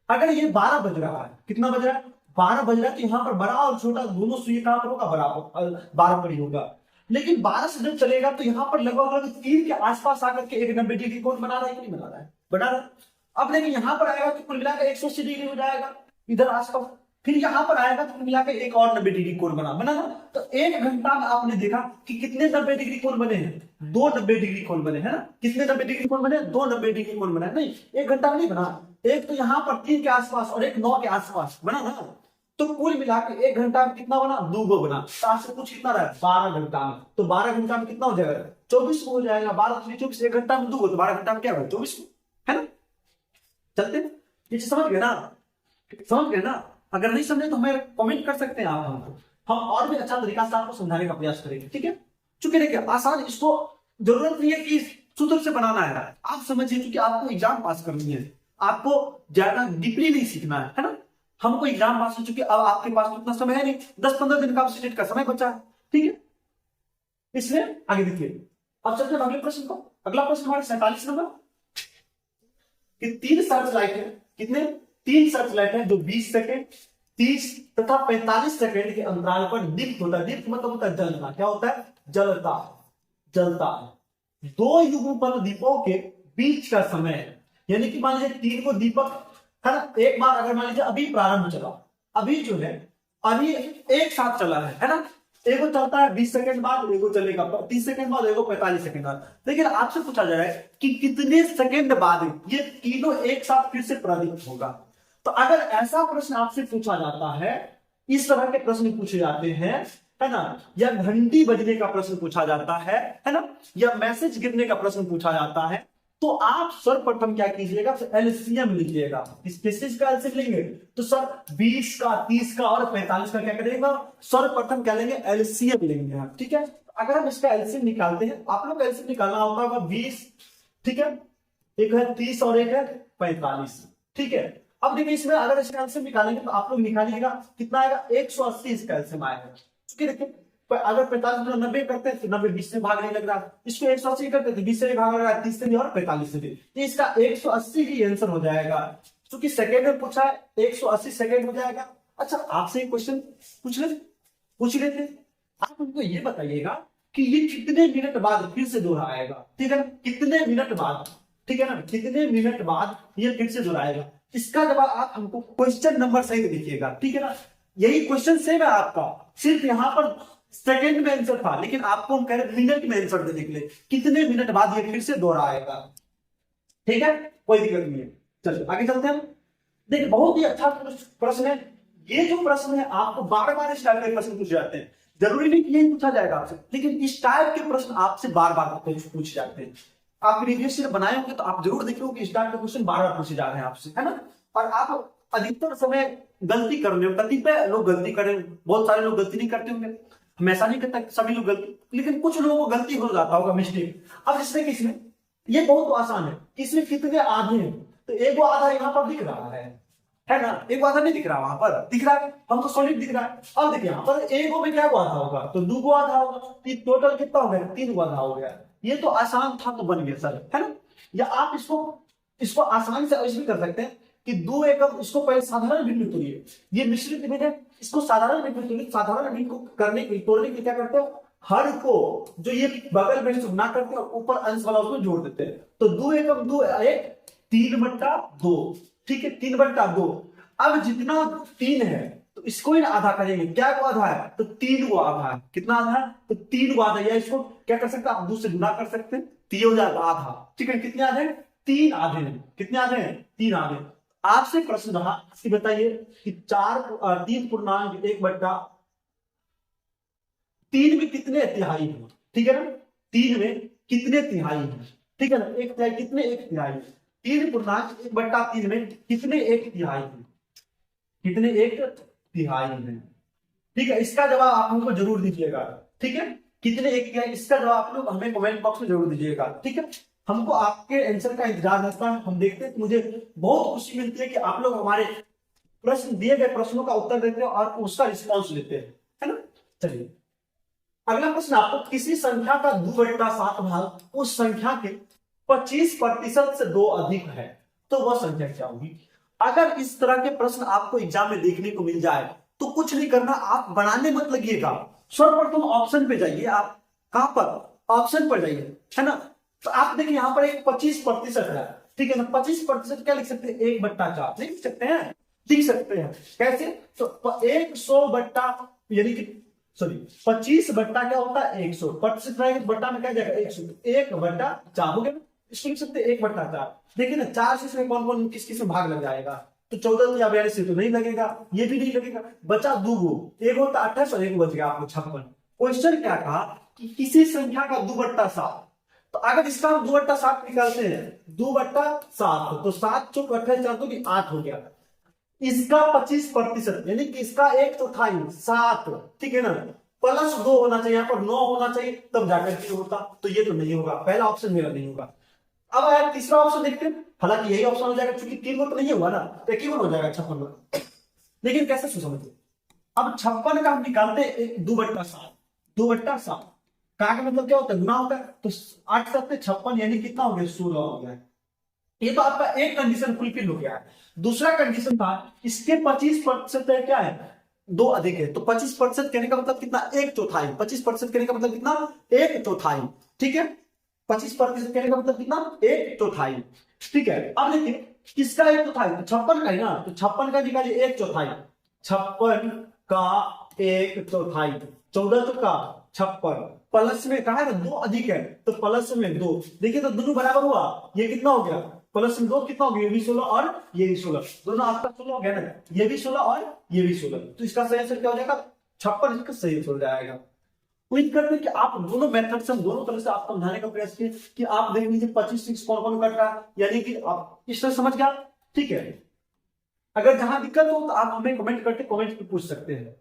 अगर ये 12 बज रहा है, कितना बज रहा है, 12 बज रहा है, तो यहाँ पर बड़ा और छोटा दोनों सुई कहां पर होगा, बराबर 12 पर ही होगा। लेकिन 12 से जब चलेगा तो यहाँ पर लगभग 3 के आसपास आकर के एक 90 डिग्री कोण बना रहा है कि नहीं बना रहा है, बना रहा है। अब लेकिन यहाँ पर आएगा तो कुल मिलाकर 180 डिग्री हो जाएगा इधर आसपास, फिर यहाँ पर आएगा तो कुल मिलाकर एक और 90 डिग्री कोण बना ना। तो 1 घंटा में आपने देखा कि कितने 90 डिग्री कोण बने हैं, 2 90 डिग्री कोण बने, है ना। कितने 90 डिग्री कोण बने, 2 90 डिग्री कोण बने, नहीं 1 घंटा में नहीं बना। एक तो यहाँ पर 3 के आसपास और एक 9 के आसपास बना ना। तो कुल मिलाकर 1 घंटा में कितना बना, 2 बना। से कुछ कितना रहा, 12 घंटा में। तो 12 घंटा में कितना हो जाएगा, 24 हो जाएगा। 12 24, 1 घंटा में 2, तो 12 घंटा में क्या होगा, 24, है ना। चलते ये समझ गए ना, समझ गए ना। अगर नहीं समझे तो हमें कमेंट कर सकते हैं आप हमको, हम और भी अच्छा तरीका से आपको समझाने का प्रयास करेंगे, ठीक है। चूंकि देखिए आसान, इसको जरूरत नहीं है कि सूत्र से बनाना है, आप समझिए क्योंकि आपको एग्जाम पास करनी है, आपको ज्यादा डीपली नहीं सीखना है ना। हमको एग्जाम पास हो चुके, अब आपके पास तो इतना समय है नहीं, 10-15 दिन का सीटेट का समय बचा है, ठीक है। इसलिए आगे देखिए, अब चलते हैं अगले प्रश्न को। अगला प्रश्न हमारा 47 नंबर। कि 3 सर्च लाइट है, कितने 3 सर्च लाइट है जो 20 सेकेंड 30 तथा 45 सेकेंड के अंतराल पर दीप्त होता है। दीप्त मतलब होता है जलना। क्या होता है? जलता है, जलता है। 2 युगपल दीपों के बीच का समय है, यानी कि मान लीजिए 3 को दीपक है ना, एक बार अगर मान लीजिए अभी प्रारंभ चला, अभी जो है अभी एक साथ चला है ना, एगो चलता है 20 सेकंड बाद, एगो चलेगा 30 सेकंड बाद, एगो 45 सेकंड बाद। लेकिन आपसे पूछा जा रहा है कि कितने सेकंड बाद ये तीनों एक साथ फिर से प्रदीप्त होगा। तो अगर ऐसा प्रश्न आपसे पूछा जाता है, इस तरह के प्रश्न पूछे जाते हैं, है ना, या घंटी बजने का प्रश्न पूछा जाता है ना, या मैसेज गिरने का प्रश्न पूछा जाता है, तो आप सर्वप्रथम क्या कीजिएगा? एलसीएम लीजिएगा। किस चीज का एलसीएम लेंगे? तो सर 20 का, 30 का और 45 का क्या करेगा? सर्वप्रथम क्या लेंगे? एलसीएम लेंगे आप। ठीक है, अगर हम इसका एलसीएम निकालते हैं, आप लोग एलसीएम निकालना होगा 20, ठीक है, एक है 30 और एक है 45। ठीक है, अब देखिए इसमें अगर इसका एलसीएम निकालेंगे तो आप लोग निकालिएगा कितना आएगा? 180 इसका एलसीएम आएगा। देखिए अगर 45 में 90 करते हैं तो 90 20 से भाग नहीं लग रहा, इसको 180 करते हैं तो 20 से भी भाग लग रहा है, 30 से भी और 45 से भी, तो इसका 180 ही आंसर हो जाएगा। क्योंकि सेकंड में पूछा है, 180 सेकंड हो जाएगा। अच्छा, आपसे एक क्वेश्चन पूछ लेते आप हमको ये बताइएगा कि ये कितने मिनट बाद फिर से दोहराएगा? ठीक है ना, कितने मिनट बाद, ठीक है ना, कितने मिनट बाद ये फिर से दोहराएगा? इसका जवाब आप हमको क्वेश्चन नंबर सहित लिखिएगा। ठीक है ना, यही क्वेश्चन सेम है आपका, सिर्फ यहां पर सेकंड में आंसर था, लेकिन आपको हम कह रहे मिनट में आंसर देने के लिए, कितने मिनट बाद ये फिर से दोहराएगा। ठीक है, कोई दिक्कत नहीं है। चलिए आगे चलते हैं। देखिए बहुत ही अच्छा प्रश्न है ये। जो प्रश्न है आपको बार बार इस टाइप के प्रश्न पूछे जाते हैं, जरूरी नहीं कि यही पूछा जाएगा आपसे, लेकिन इस टाइप के प्रश्न आपसे बार बार पूछे जाते हैं। आप प्रीवियस ईयर बनाए होंगे तो आप जरूर देख लो कि इस टाइप के क्वेश्चन बार बार पूछे जा रहे हैं आपसे, है ना। और आप अधिकतर समय गलती कर रहे हो, कतिपय लोग गलती करें, बहुत सारे लोग गलती नहीं करते होंगे, हम ऐसा नहीं कहता सभी लोग गलती, लेकिन कुछ लोगों को गलती हो जाता होगा, मिस्टेक। अब इसमें किसमें, ये बहुत आसान है, इसमें कितने आधे हैं? तो एक आधा यहाँ पर दिख रहा है ना, एक आधा नहीं दिख रहा, वहां पर दिख रहा है, हम तो सॉलिड दिख रहा है। अब देखिए यहाँ पर एक में क्या आधा होगा? तो 2 आधा होगा, टोटल कितना हो गया? 3 आधा हो गया। ये तो आसान था तो बन गया सर, है ना। या आप इसको आसानी से ऐसे भी कर सकते हैं कि 2 एकम, इसको पहले साधारण भिन्न तोड़िए, ये मिश्रित भिन्न है, इसको साधारण भिन्न तोड़िए। साधारण भिन्न को करने के तोड़ने के क्या करते हो? हर को जो ये बगल में गुना करते हैं, ऊपर अंश वाला उसको जोड़ देते हैं। तो 2 एकम 2 1 3/2, ठीक है, 3/2। अब जितना 3 है तो इसको ही आधा करेंगे। क्या को आधा है? तो 3 को आधा है। कितना आधा है? तो 3 को आधा। या इसको क्या कर सकते हैं आप? 2 से गुना कर सकते हैं, 3 हो जाएगा आधा। ठीक है, कितने आधे? 3 आधे हैं। कितने आधे हैं? 3 आधे। आपसे प्रश्न रहा कि बताइए कि 3/3 में कितने तिहाई है? ठीक है ना, 3 में कितने तिहाई है? ठीक है ना, एक तिहाई कितने? एक तिहाई। 3/1/3 में कितने एक तिहाई है? कितने एक तिहाई है? ठीक है, इसका जवाब आप हमको जरूर दीजिएगा। ठीक है, कितने एक तिहाई, इसका जवाब आप लोग हमें कमेंट बॉक्स में जरूर दीजिएगा। ठीक है, हमको आपके आंसर का इंतजार रहता है, हम देखते हैं, मुझे बहुत खुशी मिलती है कि आप लोग हमारे प्रश्न, दिए गए प्रश्नों का उत्तर देते हैं और उसका रिस्पॉन्स लेते हैं, है ना। चलिए अगला प्रश्न, आपको किसी संख्या का 2/7 भाग उस संख्या के 25% से 2 अधिक है तो वह संख्या क्या होगी? अगर इस तरह के प्रश्न आपको एग्जाम में देखने को मिल जाए तो कुछ नहीं करना, आप बनाने मत लगिएगा। सर्वप्रथम ऑप्शन पे जाइए। आप कहां पर? ऑप्शन पर जाइए, है ना। तो आप देखिए यहाँ पर एक 25% है, ठीक है ना। 25% क्या लिख सकते हैं? 1/4 नहीं लिख सकते हैं? लिख सकते हैं। कैसे? तो 100 यानी कि सॉरी 25 बट्टा क्या होता है? 100। बट्टा में क्या जाएगा? 100। 1/4 हो गया। इसको लिख सकते हैं 1/4। देखिए ना, 4 से इसमें कौन कौन किस किस में भाग लग जाएगा? तो 14 या 42 से तो नहीं लगेगा, ये भी नहीं लगेगा। बचा 2, एक होता 28 और एक बच गया आपको 56। क्वेश्चन क्या कहा कि किसी संख्या का 2/7। तो अगर इसका हम 2/7 निकालते हैं, 2/7 तो 7 चौक 28 4 तो 8 हो गया। इसका 25% यानी कि इसका 1/4 7, ठीक है ना, +2 होना चाहिए, यहाँ पर 9 होना चाहिए, तब जाकर के होता। तो ये तो नहीं होगा, पहला ऑप्शन मेरा नहीं होगा। अब यार तीसरा ऑप्शन देखते हैं, हालांकि यही ऑप्शन हो जाएगा क्योंकि 3 तो नहीं होगा ना, तो 51 हो जाएगा 56। लेकिन कैसे समझिए, अब 56 का हम निकालते हैं 2/7। 2/7 का मतलब क्या होता है? गुना होता है। तो 8 7 56 यानी कितना हो गया? 16 हो गया। ये तो आपका एक कंडीशन फुलफिल हो गया है। दूसरा कंडीशन था इसके 25% क्या है, दो अधिक है। तो 25% कहने का मतलब कितना, एक चौथाई। 25% कहने का मतलब कितना, एक चौथाई। ठीक है, 25% कहने का मतलब कितना, एक चौथाई। ठीक है, अब देखिए किसका एक चौथाई, 56 का है ना, तो 56 का निकालिए एक चौथाई। 56 का एक चौथाई, 14 चौका 56, प्लस में कहा है ना दो अधिक है, तो प्लस में दो। देखिए तो दोनों बराबर हुआ, ये कितना हो गया, प्लस में दो कितना हो गया, ये भी 16 और ये भी 16, दोनों आपका 16 हो गया ना, ये भी 16 और ये भी 16। तो इसका सही आंसर क्या हो जाएगा, 56 इसका सही हो जाएगा। उम्मीद करते हैं कि आप दोनों मेथड से, हम दोनों तरह से आपको समझाने का प्रयास किए कि आप देख लीजिए 25 कौन कौन कर रहा है, यानी कि आप इस तरह समझ गया। ठीक है, अगर जहां दिक्कत हो तो आप हमें कमेंट करके कमेंट पे पूछ सकते हैं।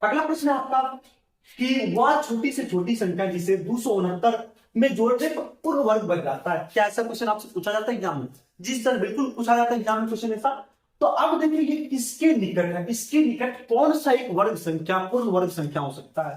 अगला प्रश्न है आपका कि वह छोटी से छोटी संख्या जिसे 269 में जोड़ने पर पूर्ण वर्ग बन जाता है। क्या ऐसा क्वेश्चन आपसे पूछा जाता है एग्जाम में? जी सर, बिल्कुल पूछा जाता है एग्जाम में क्वेश्चन ऐसा। तो अब देखिए ये किसके निकट है, इसके निकट कौन सा एक वर्ग संख्या पूर्ण वर्ग संख्या हो सकता है।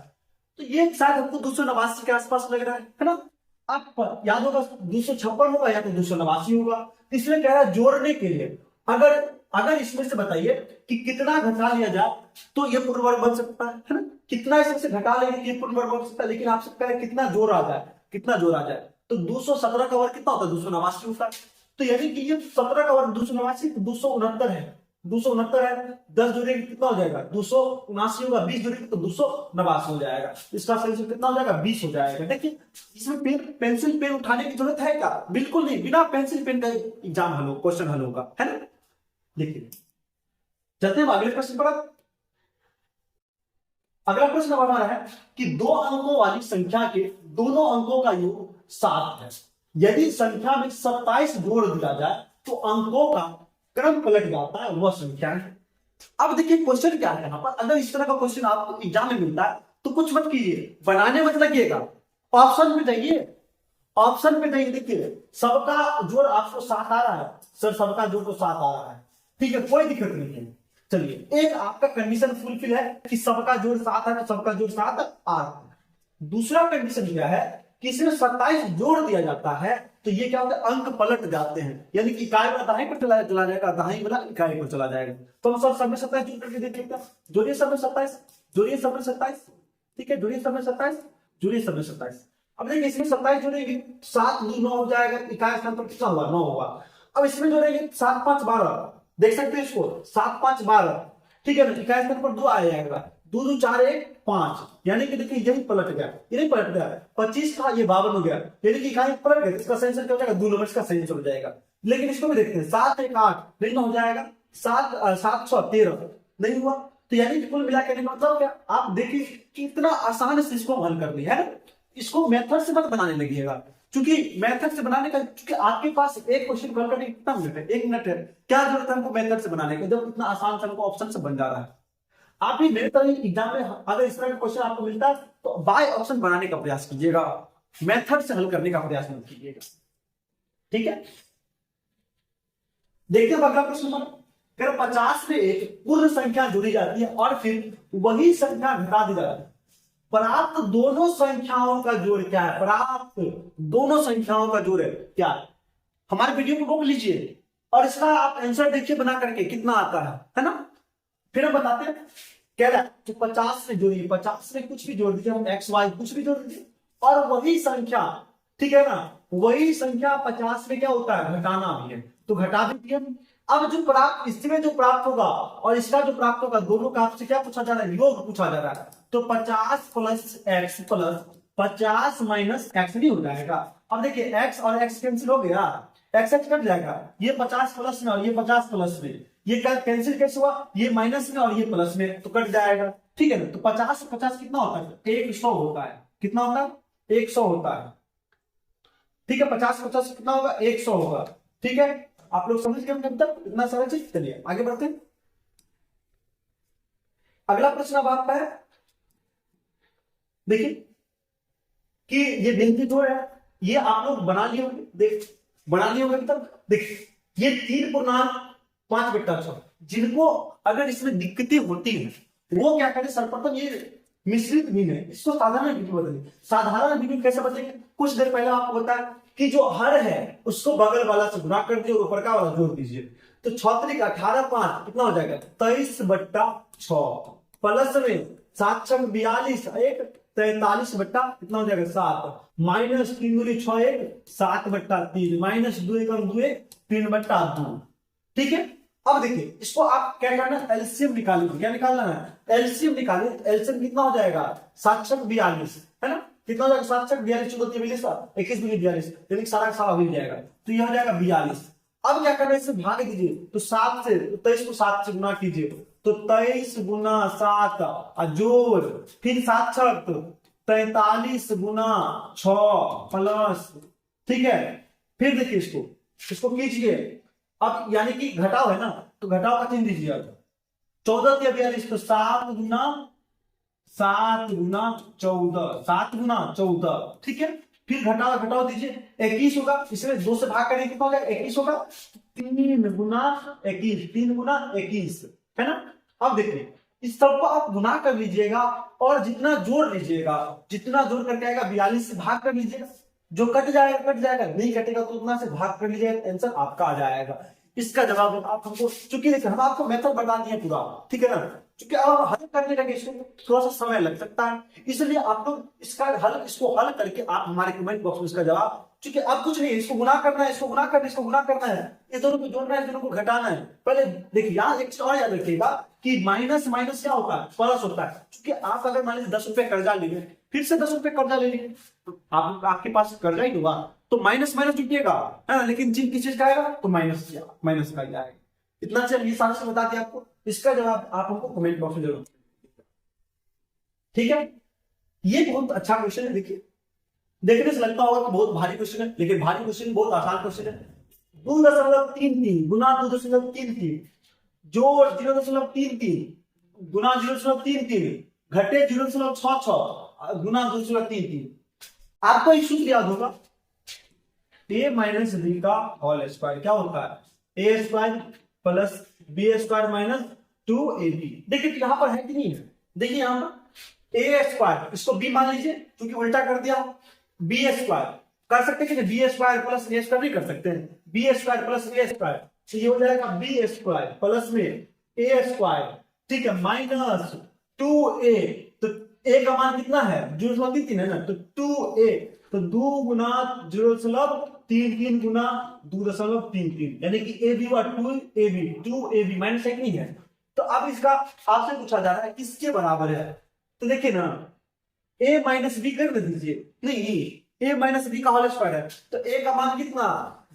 तो ये शायद हमको 289 के आसपास लग रहा है ना। आप याद होगा 256 होगा या तो 289 होगा। इसमें कह रहा है जोड़ने के लिए अगर अगर इसमें से बताइए कि कितना घटा लिया जाए तो ये पूर्ण वर्ग बन सकता है ना। कितना इसमें से घटा लेंगे ये पूर्ण वर्ग बन सकता है, लेकिन आपसे कह रहे कितना जोड़ आ जाए, कितना जोड़ आ जाए। तो 217 का वर्ग कितना होता है, 289 होता है। तो यानी कि ये 17 का वर्ग 289, 269 है, 269 है। 10 जोड़ेंगे कितना हो जाएगा, 279 होगा, 20 जोड़ेंगे तो 289 हो जाएगा। इसका सही उत्तर कितना हो जाएगा, 20 हो जाएगा। देखिए इसमें पेंसिल पेन उठाने की जरूरत है क्या, बिल्कुल नहीं, बिना पेंसिल पेन का एग्जाम हल हो, क्वेश्चन हल होगा, है ना। देखिए चलते हैं अगले प्रश्न पर। अगला प्रश्न हमारा है कि दो अंकों वाली संख्या के दोनों अंकों का योग 7 है। यदि संख्या में 27 जोड़ दिया जाए तो अंकों का क्रम पलट जाता है, वह संख्या है। अब देखिए क्वेश्चन क्या है यहां पर, अगर इस तरह का क्वेश्चन आपको एग्जाम में मिलता है तो कुछ मत कीजिए, बनाने मत लगिएगा, ऑप्शन पे जाइए। ऑप्शन पे जाइए, देखिए सबका जोड़ आपको 7 आ रहा है, सर सबका जोड़ तो 7 आ रहा है, ठीक है कोई दिक्कत नहीं है। चलिए एक आपका कंडीशन फुलफिल है कि सबका जोड़ 7 है, तो सबका जोड़ 7 आ रहा है। दूसरा कंडीशन क्या है कि इसमें 27 जोड़ दिया जाता है तो ये क्या होता है, अंक पलट जाते हैं, यानी कि इकाई वाला दाएं पर चला जाएगा, दाएं वाला इकाई पर चला जाएगा। तो हम सब में 27 जोड़ करके देख लेते हैं। जोड़िए सब में 27, जोड़िए सब में 27, ठीक है, जोड़िए सब में 27, जोड़िए सब में 27। अब देखिए इसमें 27 जोड़ेंगे 7 2 9 हो जाएगा, इकाई स्थान पर कितना हुआ, 9 होगा। अब इसमें जोड़ेंगे 7 5 12, देख सकते हैं इसको 7 5 12, ठीक है ना, इकाई स्थान पर 2 आ जाएगा, 2 2 4 1 5, यानी कि देखिए यही पलट गया, यही पलट गया। 25 था ये 52 हो गया, यानी कि इकाई पलट गया। इसका सही आंसर क्या हो जाएगा, 2 नंबर का सही आंसर हो जाएगा। लेकिन इसको भी देखते हैं, 7 1 8 नहीं हो जाएगा, 7 6 13 नहीं हुआ। तो यानी कि कुल मिला के मतलब क्या, आप देखिए कितना आसान से इसको हल कर लिया है ना। इसको मेथड से मत बनाने लगिएगा, क्योंकि मेथड से बनाने का, क्योंकि आपके पास एक क्वेश्चन हल करने कितना मिनट है, 1 मिनट है, क्या जरूरत है हमको मेथड से बनाने की, जब इतना आसान से हमको ऑप्शन से बन जा रहा है। आप भी मेरे तरह एग्जाम में अगर इस तरह का क्वेश्चन आपको मिलता है तो बाय ऑप्शन बनाने का प्रयास कीजिएगा, मेथड से हल करने का प्रयास मत कीजिएगा, ठीक है। देखते हैं अगला प्रश्न नंबर, अगर 50 में एक पूर्ण संख्या जुड़ी जाती है और फिर वही संख्या घटा दी जाती है, प्राप्त दोनों संख्याओं का जोड़ क्या है, प्राप्त दोनों संख्याओं का जोड़ है क्या है। हमारे वीडियो को रोक लीजिए और इसका आप आंसर देखिए बना करके कितना आता है ना। फिर हम बताते हैं, कह रहा है कि 50 में जोड़िए, 50 में कुछ भी जोड़ दीजिए, हम एक्स वाई कुछ भी जोड़ दीजिए और वही संख्या, ठीक है ना, वही संख्या 50 में क्या होता है, घटाना भी है, तो घटा दीजिए। अब जो प्राप्त, इसमें जो प्राप्त होगा और इसका जो प्राप्त होगा, दोनों का आपसे क्या पूछा जा रहा है, योग पूछा जा रहा है। तो 50 plus x plus 50 minus x नहीं हो जाएगा। अब देखिए एक्स और एक्स कैंसिल हो गया, एक्स एक्स कट जाएगा, ये 50 प्लस में और ये 50 प्लस में, ये कैंसिल कैसे हुआ, ये माइनस में और ये प्लस में, तो कट जाएगा, ठीक है ना। तो 50 से 50 कितना होता है, 100 होता है, कितना होता है, 100 होता है, ठीक है। 50 50 कितना होगा, 100 होगा, ठीक है। आप लोग समझ गए जब तक इतना सारा चीज। चलिए आगे बढ़ते हैं। अगला प्रश्न अब आपका है, देखिए कि ये गिनती जो है ये आप लोग बना लिए होंगे, देख बना लिए होंगे तब। देखिए ये 3 पूर्णांक 5 बट्टा 6, जिनको अगर इसमें दिक्कतें होती हैं वो क्या करें, सर्वप्रथम ये मिश्रित भिन्न है, इसको साधारण भिन्न बदलिए। साधारण भिन्न कैसे बदलेंगे, कुछ देर पहले आपको बताया कि जो हर है उसको बगल वाला से गुना कर दीजिए और ऊपर का वाला जोड़ दीजिए। तो 6 18 5 कितना हो जाएगा 23/6 प्लस में 7 6 42 एक 43 कितना हो जाएगा 7 माइनस 3 दूनी 6 1 7/3 माइनस 2 1 2 3/2। ठीक है, अब देखिए इसको आप क्या करना है एलसीएम निकालेंगे। क्या निकालना है एलसीएम निकालें। एलसीएम कितना हो जाएगा 7 6 42 है ना, कितना हो जाएगा 7 6 42 चौदह 21 42 यानी सारा सारा मिल जाएगा, तो यह हो जाएगा 42। अब क्या करना है इसे भाग दीजिए, तो 7 से 23 को 7 से गुना कीजिए, तो 23 गुना 7 जोड़ फिर 7 6 43 गुना 6 प्लस। ठीक है, फिर देखिए इसको कीजिए। अब यानी कि घटाओ है ना, तो घटाओ का चिन्ह दीजिए। अब 14 या 42 तो 7 गुना 14 7 गुना 14। ठीक है, फिर घटाओ दीजिए 21 होगा, इसमें 2 से भाग करेंगे कितना होगा 21 होगा 3 गुना 21 3 गुना 21 है ना। अब देखिए इस सबको आप गुना कर लीजिएगा और जितना जोड़ लीजिएगा, जितना जोड़ करके आएगा 42 से भाग कर लीजिएगा, जो कट जाएगा नहीं कटेगा तो उतना से भाग कर लीजिएगा, आंसर आपका आ जाएगा। इसका जवाब आप हमको, चूंकि देखिए हम आपको मेथड बता दिए पूरा, ठीक है ना, क्योंकि अब हल करने लगे इसको थोड़ा सा समय लग सकता है, इसलिए आप लोग इसको हल करके आप हमारे कमेंट बॉक्स में इसका जवाब, क्योंकि अब कुछ नहीं, इसको गुना करना है, इसको गुना करना है, ये दोनों को जोड़ना है, दोनों को घटाना है। पहले देखिए यहाँ एक चीज और याद रखिएगा कि माइनस माइनस क्या होता है प्लस होता है, क्योंकि आप अगर मान लीजिए 10 रुपए कर्जा ले लेंगे, फिर से 10 रुपए कर्जा ले लेंगे, तो आपके पास कर्जा ही होगा तो माइनस माइनस जुटिएगा है ना, लेकिन जिन किस चीज का आएगा तो माइनस का ही आएगा। इतना चलिए सारा से बता दिया आपको, इसका जवाब आप हमको कमेंट बॉक्स में जरूर। ठीक है, ये बहुत अच्छा क्वेश्चन है। देखिए देखने से लगता होगा कि बहुत भारी क्वेश्चन है, लेकिन भारी क्वेश्चन बहुत आसान क्वेश्चन है। 2.33 गुना 2.33 जोड़ 0.33 गुना 0.33 घटे 0.66 गुना 2.33। आपको एक सूत्र याद होगा a माइनस बी का होल स्क्वायर क्या होता है A square plus B square minus 2ab। देखिए यहाँ पर है कि नहीं है, देखिए यहाँ पर ए स्क्वायर, इसको बी मान लीजिए क्योंकि उल्टा कर दिया, बी स्क्वायर कर सकते हैं, बी स्क्वायर प्लस ए स्क्वायर भी कर सकते हैं, बी स्क्वायर प्लस ए स्क्वायर, तो ये हो जाएगा बी स्क्वायर प्लस में ए स्क्वायर, ठीक है, माइनस 2a। तो a का मान कितना है 0.33 है ना, तो 2a तो 2 गुना 0.33 गुना 2.33 यानी कि a भी हुआ 2ab माइनस एक नहीं है। तो अब इसका आपसे पूछा जा रहा है किसके बराबर है, तो देखिए ना a माइनस बी कर दीजिए, नहीं a माइनस बी का होल स्क्वायर है, तो a का मान कितना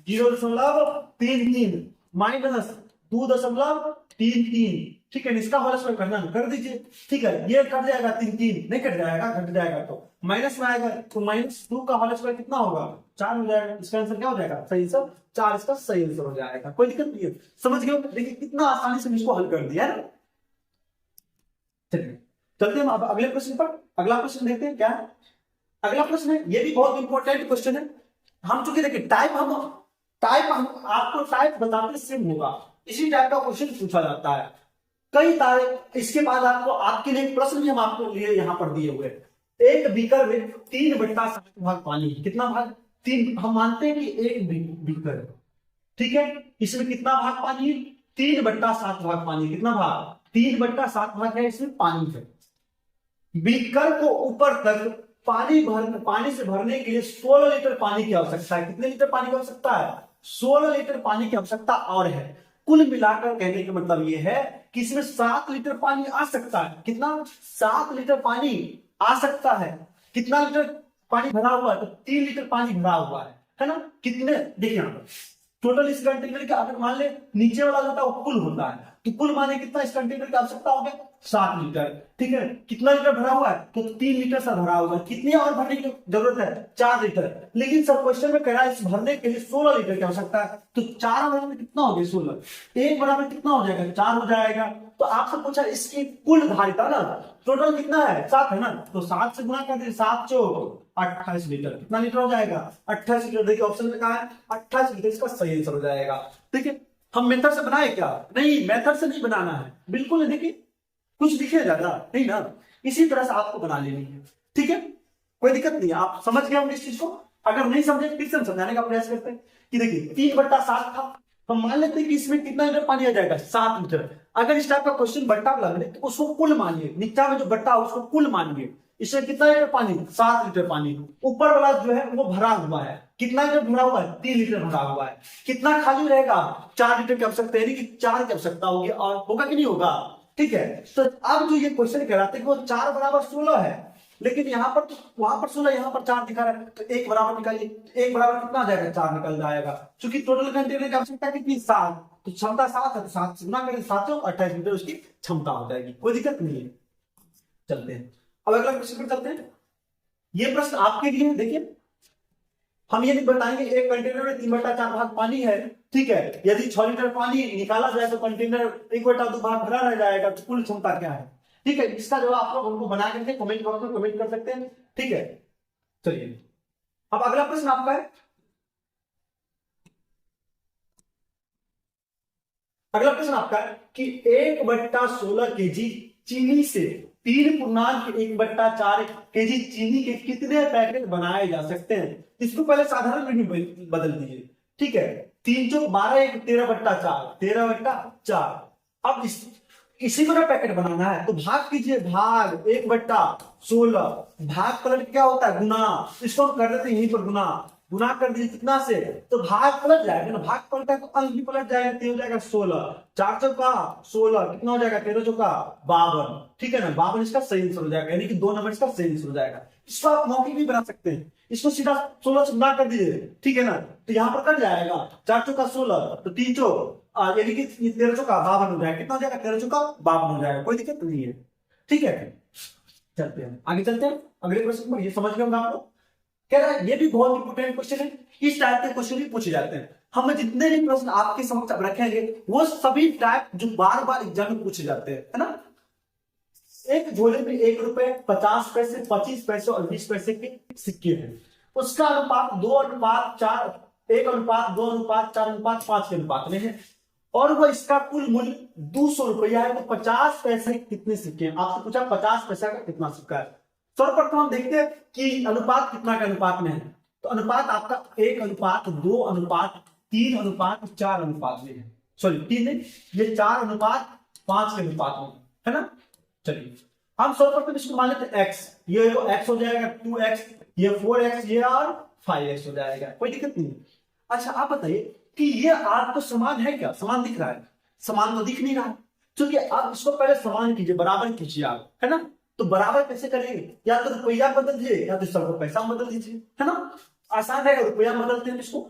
0.33 माइनस 2.33, ठीक है, इसका होल स्क्वायर करना कर दीजिए। ठीक है, ये कट जाएगा 3 नहीं कट जाएगा, घट जाएगा तो माइनस में आएगा, तो -2 का होल स्क्वायर कितना होगा 4 हो जाएगा। इसका आंसर क्या हो जाएगा सही आंसर 4, इसका सही आंसर हो जाएगा। कोई दिक्कत नहीं है, समझ गए। देखिए कितना आसानी से इसको हल कर दिया है। चलते हैं अब अगले प्रश्न पर। अगला प्रश्न देखते हैं क्या है। अगला प्रश्न है, ये भी बहुत इंपॉर्टेंट क्वेश्चन है। हम चूंकि देखिए टाइप हम आपको टाइप बताते सेम होगा, इसी टाइप का क्वेश्चन पूछा जाता है कई तारीख। इसके बाद आपके लिए प्रश्न भी हम आपको लिए यहाँ पर दिए हुए। एक बीकर में 3/7 भाग पानी, कितना भाग 3, हम मानते हैं कि एक बीकर, ठीक है, इसमें कितना भाग पानी है 3/7 भाग पानी, कितना भाग 3/7 भाग है इसमें पानी है। बीकर को ऊपर तक पानी से भरने के लिए 16 लीटर पानी की आवश्यकता है। कितने लीटर पानी की आवश्यकता है 16 लीटर पानी की आवश्यकता और है। कुल मिलाकर कहने का मतलब यह है कि इसमें 7 लीटर पानी आ सकता है। कितना 7 लीटर पानी आ सकता है। कितना लीटर पानी भरा हुआ है तो 3 लीटर पानी भरा हुआ है ना। कितने देखिए यहाँ पर टोटल इस कंटेनर का अगर मान ले नीचे वाला होता है वो कुल होता है, तो कुल माने कितना इस कंटेनर की आवश्यकता हो गया 7 लीटर, ठीक है। कितना लीटर भरा हुआ है तो 3 लीटर सा भरा हुआ है। कितनी और भरने की जरूरत है 4 लीटर, लेकिन सब क्वेश्चन में कह रहा है इस भरने के लिए 16 लीटर की आवश्यकता है। तो 4 बराबर कितना हो गया 16, 1 बराबर कितना हो जाएगा 4 हो जाएगा। तो आपसे पूछा इसकी कुल धारिता ना टोटल कितना है 7 है ना, तो 7 से गुणा कर दे 7 चौक 28 लीटर। कितना लीटर हो जाएगा 28 लीटर। देखिए ऑप्शन में कहा है 28 लीटर, इसका सही आंसर हो जाएगा। ठीक है, हम मेथड से बनाए क्या, नहीं मेथड से नहीं बनाना है, बिल्कुल नहीं। देखिए कुछ दिखे ज्यादा नहीं ना, इसी तरह से आपको बना लेनी है। ठीक है, कोई दिक्कत नहीं, आप समझ गए होंगे इस चीज को। अगर नहीं समझे फिर से हम समझाने का प्रयास करते हैं कि देखिए 3/7 था, हम मान लेते हैं कि इसमें कितना लीटर पानी आ जाएगा, 7 लीटर। अगर इस टाइप का क्वेश्चन बट्टा वाला मिले तो उसको कुल मानिए, नीचा में जो बट्टा है उसको कुल मानिए। इसमें कितना लीटर पानी, 7 लीटर पानी। ऊपर वाला जो है वो भरा हुआ है, कितना लीटर भरा हुआ है, 3 लीटर भरा हुआ है। कितना खाली रहेगा, 4 लीटर की आवश्यकता, यानी कि 4 की आवश्यकता होगी, और होगा कि नहीं होगा। ठीक है, तो अब जो ये क्वेश्चन कहलाते हैं वो 4 बराबर 16 है, लेकिन यहाँ पर तो वहां पर 16, यहाँ पर 4 दिखा रहा है, तो एक बराबर निकालिए। एक बराबर कितना आ जाएगा, 4 निकल जाएगा। क्योंकि टोटल कंटेनर की आवश्यकता कितनी, 7, तो क्षमता 7 है, तो 7 से गुना करें, 7 28 लीटर उसकी क्षमता हो जाएगी, कोई दिक्कत नहीं है। चलते हैं अब अगला क्वेश्चन पर चलते हैं। ये प्रश्न आपके लिए है। देखिए हम ये नहीं बताएंगे एक कंटेनर में 3/4 भाग पानी है, ठीक है। यदि 6 लीटर पानी निकाला जाए तो कंटेनर 1/2 भाग भरा रह जाएगा, तो कुल क्षमता क्या है। ठीक है, इसका जवाब आप लोग हमको बना करके कमेंट बॉक्स में कमेंट कर सकते हैं। ठीक है, चलिए अब अगला प्रश्न आपका है। अगला प्रश्न आपका है कि 1/16 केजी चीनी से 3.1/4 केजी चीनी के कितने पैकेट बनाए जा सकते हैं। इसको पहले साधारण में बदल दीजिए। ठीक है, 3 चौक 12, 13/4, 13/4। अब इसी को ना पैकेट बनाना है तो भाग कीजिए, भाग 1/16, भाग पलट क्या होता है, गुना। इसको हम कर देते हैं यहीं पर गुना, गुना कर दीजिए कितना से, तो भाग पलट जाएगा ना, भाग पलटा तो अंक भी पलट जाएगा, तो हो जाएगा 16, 4 चौका 16, कितना हो जाएगा, 13 चौका 52। ठीक है ना, 52 इसका सही आंसर हो जाएगा, यानी कि 2 नंबर इसका सही आंसर हो जाएगा। इसको आप मौखिक भी बना सकते हैं, इसको सीधा 16 से गुना कर दीजिए। ठीक है ना, तो यहाँ पर कट जाएगा, 4 चौका 16, तो 3 चौक यानी कि 13 चौका 52 हो जाएगा, कितना हो जाएगा, 13 चौका 52 हो जाएगा, कोई दिक्कत नहीं है। ठीक है, चलते हैं आगे, चलते हैं अगले प्रश्न पर। ये समझ गए होंगे आप लोग। कह रहा है ये भी बहुत इंपोर्टेंट क्वेश्चन है, इस टाइप के क्वेश्चन भी पूछे जाते हैं। हम जितने भी प्रश्न आपके समक्ष रखेंगे वो सभी टाइप जो बार बार एग्जाम में पूछे जाते हैं, है ना। एक झोले में 1 रुपए, 50 पैसे, 25 पैसे और 20 पैसे के सिक्के हैं। उसका अनुपात 2:4, 1:2:4:5 के अनुपात में है, और वो इसका कुल मूल्य 200 रुपया है। तो 50 पैसे कितने सिक्के हैं, आपसे पूछा 50 पैसा का कितना सिक्का है। सर्वप्रथम हम देखते हैं कि अनुपात कितना के अनुपात में है। तो अनुपात आपका 1:2:3:4 अनुपात में है। सॉरी 3 नहीं, ये 4:5 के अनुपात में है ना। चलिए हम सर्वप्रथम इसको मान लेते हैं x, ये x हो जाएगा 2x, ये 4x, ये और 5x हो जाएगा, कोई दिक्कत नहीं। अच्छा आप बताइए कि ये आपको समान है क्या, समान दिख रहा है, समान तो दिख नहीं रहा है। क्योंकि आप इसको पहले समान कीजिए, बराबर कीजिए आप, है ना। तो बराबर कैसे करेंगे, या तो रुपया बदल दीजिए या तो सबको पैसा बदल दीजिए, है ना। आसान है, रुपया बदलते हैं इसको,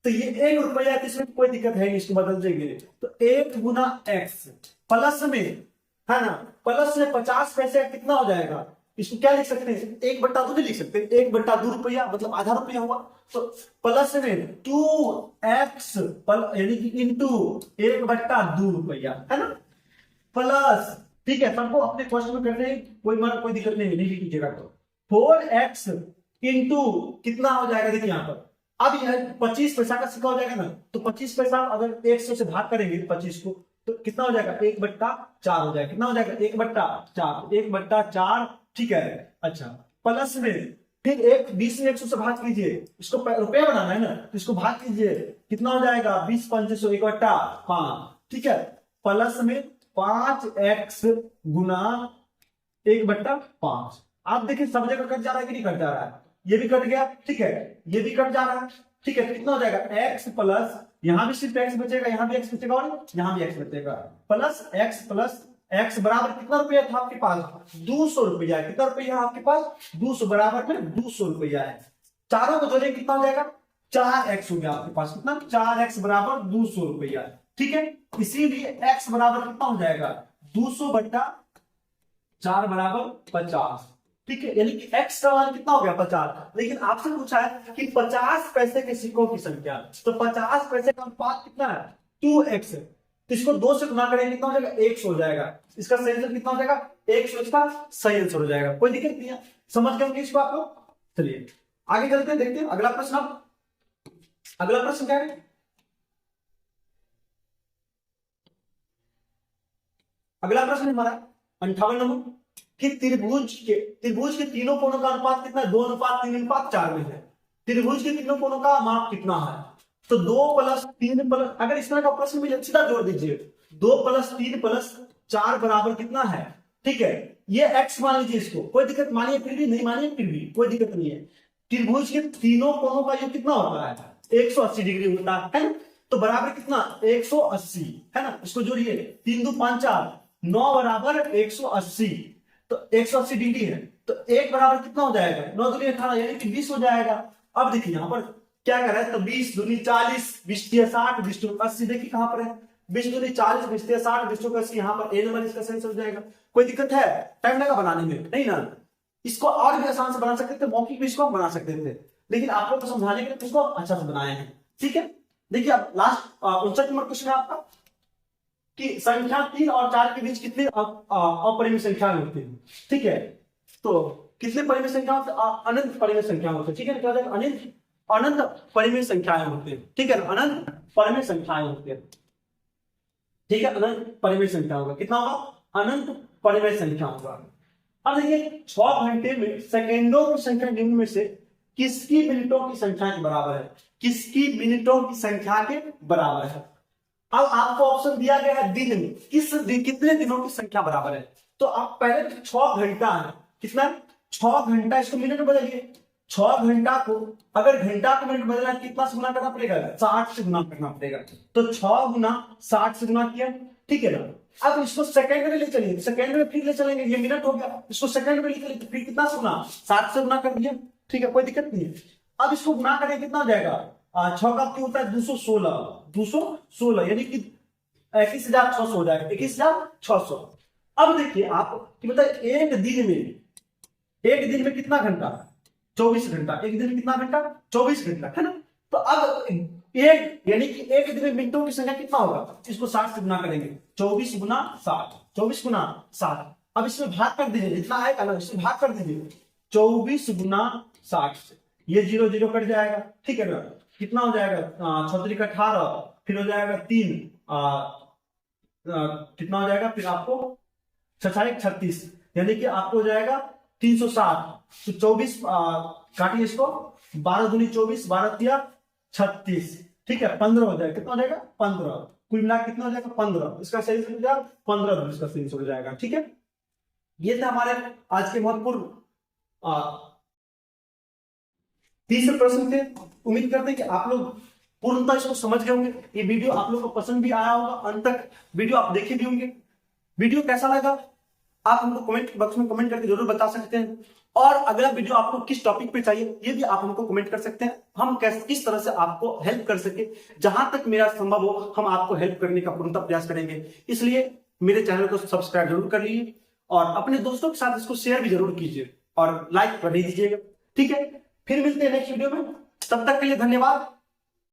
तो ये 1 रुपया है, इसमें कोई दिक्कत है नहीं, इसको बदल देंगे। तो 1 गुना x प्लस में, है ना, प्लस में 50 पैसे कितना हो जाएगा, इसको क्या लिख सकते हैं, 1/2 नहीं लिख सकते, 1/2 रुपया मतलब आधा रुपया हुआ। तो प्लस में 2x यानी कि इंटू 1/2 रुपया, है ना, प्लस, ठीक है, सबको अपने क्वेश्चन में करने कोई दिक्कत नहीं कीजिएगा। तो 4x इंटू कितना हो जाएगा, देखिए यहाँ पर अब यह 25 पैसा का सिक्का हो जाएगा ना, तो 25 पैसा अगर 100 से भाग करेंगे 25 को, तो कितना हो जाएगा, 1/4 हो जाएगा, कितना हो जाएगा, 1/4, 1/4, ठीक है। अच्छा प्लस में फिर 20 में 100 से भाग कीजिए, इसको रुपया बनाना है ना, तो इसको भाग कीजिए, कितना हो जाएगा, 20 5 1/5, ठीक है। प्लस में 5x गुना 1/5। आप देखिए सब जगह कट जा रहा है कि नहीं कट जा रहा है, ये भी कट गया, ठीक है, ये भी कट जा रहा है, ठीक है। कितना हो जाएगा, x प्लस, यहां भी सिर्फ x बचेगा, यहां भी x बचेगा और यहां भी x बचेगा, प्लस x प्लस x बराबर कितना रुपया था आपके पास, 200 रुपया। कितना रुपया है आपके पास, 200, बराबर में 200 रुपया है। चारों को जोड़े कितना हो जाएगा, 4x हो गया आपके पास, कितना, 4x बराबर 200 रुपया, ठीक है। इसीलिए x बराबर कितना हो जाएगा, 200/4 बराबर 50, ठीक है। यानी कि x का मान कितना हो गया, 50। लेकिन आपसे पूछा है कि 50 पैसे के सिक्कों की संख्या, तो 50 पैसे का अनुपात कितना है, 2x। तो इसको 2 से गुना करेंगे, कितना हो जाएगा, 100 हो जाएगा। इसका सही आंसर कितना हो जाएगा, 100 इसका सही आंसर हो जाएगा, कोई दिक्कत नहीं है। समझ गए होंगे इसको आप लोग। चलिए आगे चलते हैं, देखते हैं अगला प्रश्न। अगला प्रश्न क्या है, अगला प्रश्न हमारा 58 नंबर कि त्रिभुज के तीनों कोणों का अनुपात कितना है, 2:3:4 में है, त्रिभुज के तीनों कोणों का माप कितना है? तो 2+3+, अगर इस तरह का प्रश्न मिले सीधा जोड़ दीजिए, 2+3+4 बराबर कितना है? ठीक है, ये x मान लीजिए, इसको कोई दिक्कत मानिए फिर भी, नहीं मानिए फिर भी कोई दिक्कत नहीं है। त्रिभुज के तीनों कोणों का योग कितना होता है? 180 डिग्री होता है। तो बराबर कितना? 180 है ना, इसको जोड़िए, 3 2 5 4, 9 बराबर 180, तो 180 डिग्री है, तो 1 बराबर कितना हो जाएगा? 9 दूनी 18 यानी कि 20 हो जाएगा। अब देखिए यहाँ पर क्या कर रहा है, तो 20 दूनी 40, 20 तिया 60, 20 टू 80, देखिए कहां पर है, 20 दूनी 40, 20 तिया 60, 20 टू 80, यहाँ पर ए नंबर इसका सही हो जाएगा। कोई दिक्कत है? टाइम लगा बनाने में? नहीं ना। इसको और भी आसान से बना सकते थे, मौखिक भी इसको हम बना सकते थे, लेकिन आप लोग को समझाने के लिए इसको अच्छा से बनाए हैं। ठीक है, देखिए अब लास्ट 59 नंबर क्वेश्चन है आपका कि संख्या 3 और 4 के बीच कितने अपरिमेय संख्या होती है? ठीक है, तो कितने परिमेय संख्या होते हैं? अनंत परिमेय संख्या होते हैं। ठीक है, क्या हो जाएगा? अनंत परिमेय संख्याएं होते हैं। ठीक है, अनंत परिमेय संख्याएं होते हैं। ठीक है, अनंत परिमेय संख्या होगा, कितना होगा? अनंत परिमेय संख्या होगा। अब देखिए 6 घंटे में सेकेंडों की संख्या निम्न में से किसकी मिनटों की संख्या के बराबर है? किसकी मिनटों की संख्या के बराबर है? अब आपको ऑप्शन दिया गया है दिन में, कितने दिनों की संख्या बराबर है? तो आप पहले 6 घंटा है, कितना? 6 घंटा, इसको मिनट में बदलिए। 6 घंटा को अगर घंटा को मिनट बदलना है, कितना से गुना करना पड़ेगा? 60 से गुना करना पड़ेगा। तो 6 गुना 60 से गुना किया, ठीक है ना। अब इसको सेकंड में ले चलिए, सेकंड में फिर ले चलेंगे, ये मिनट हो गया, इसको सेकंड में लिख लेते, फिर कितना से गुना? 60 से गुना कर दिया, ठीक है, कोई दिक्कत नहीं है। अब इसको गुना करें, कितना हो जाएगा? 6 का क्यों होता है? 216 यानी कि 21,600 हो जाएगा, 21,600। अब देखिए आप कि मतलब एक दिन में कितना घंटा? 24 घंटा। एक दिन में कितना घंटा? 24 घंटा, है ना। तो अब एक यानी कि एक दिन में मिनटों की संख्या कितना होगा? इसको 60 से गुना करेंगे, 24 गुना 60, 24 गुना 60। अब इसमें भाग कर दीजिए, जितना आएगा ना इसमें भाग कर दीजिए, 24 गुना 60 से ये 0 0 कट जाएगा, ठीक है ना। कितना हो जाएगा? 6 का 18, फिर हो जाएगा 3, कितना हो जाएगा फिर आपको? 36, यानी कि आपको हो जाएगा 360। तो 24 काटिए इसको, 12 दूनी 24, 12 तिया 36, ठीक है, 15 हो जाएगा। कितना हो जाएगा? 15। कुल मिला कितना हो जाएगा? 15। इसका सही हो जाएगा 15, इसका सही हो जाएगा। ठीक है, ये थे हमारे आज के महत्वपूर्ण 30 प्रश्न थे। उम्मीद करते हैं कि आप लोग पूर्णतः इसको समझ गए होंगे। ये वीडियो आप लोग को पसंद भी आया होगा, अंत तक वीडियो आप देखे भी होंगे। वीडियो कैसा लगा आप हमको कमेंट बॉक्स में कमेंट करके जरूर बता सकते हैं, और अगला वीडियो आपको किस टॉपिक पे चाहिए ये भी आप हमको कमेंट कर सकते हैं। हम किस तरह से आपको हेल्प कर सके, जहां तक मेरा संभव हो हम आपको हेल्प करने का पूर्णतः प्रयास करेंगे। इसलिए मेरे चैनल को सब्सक्राइब जरूर कर लीजिए और अपने दोस्तों के साथ इसको शेयर भी जरूर कीजिए और लाइक कर दीजिएगा। ठीक है, फिर मिलते हैं नेक्स्ट वीडियो में, तब तक के लिए धन्यवाद।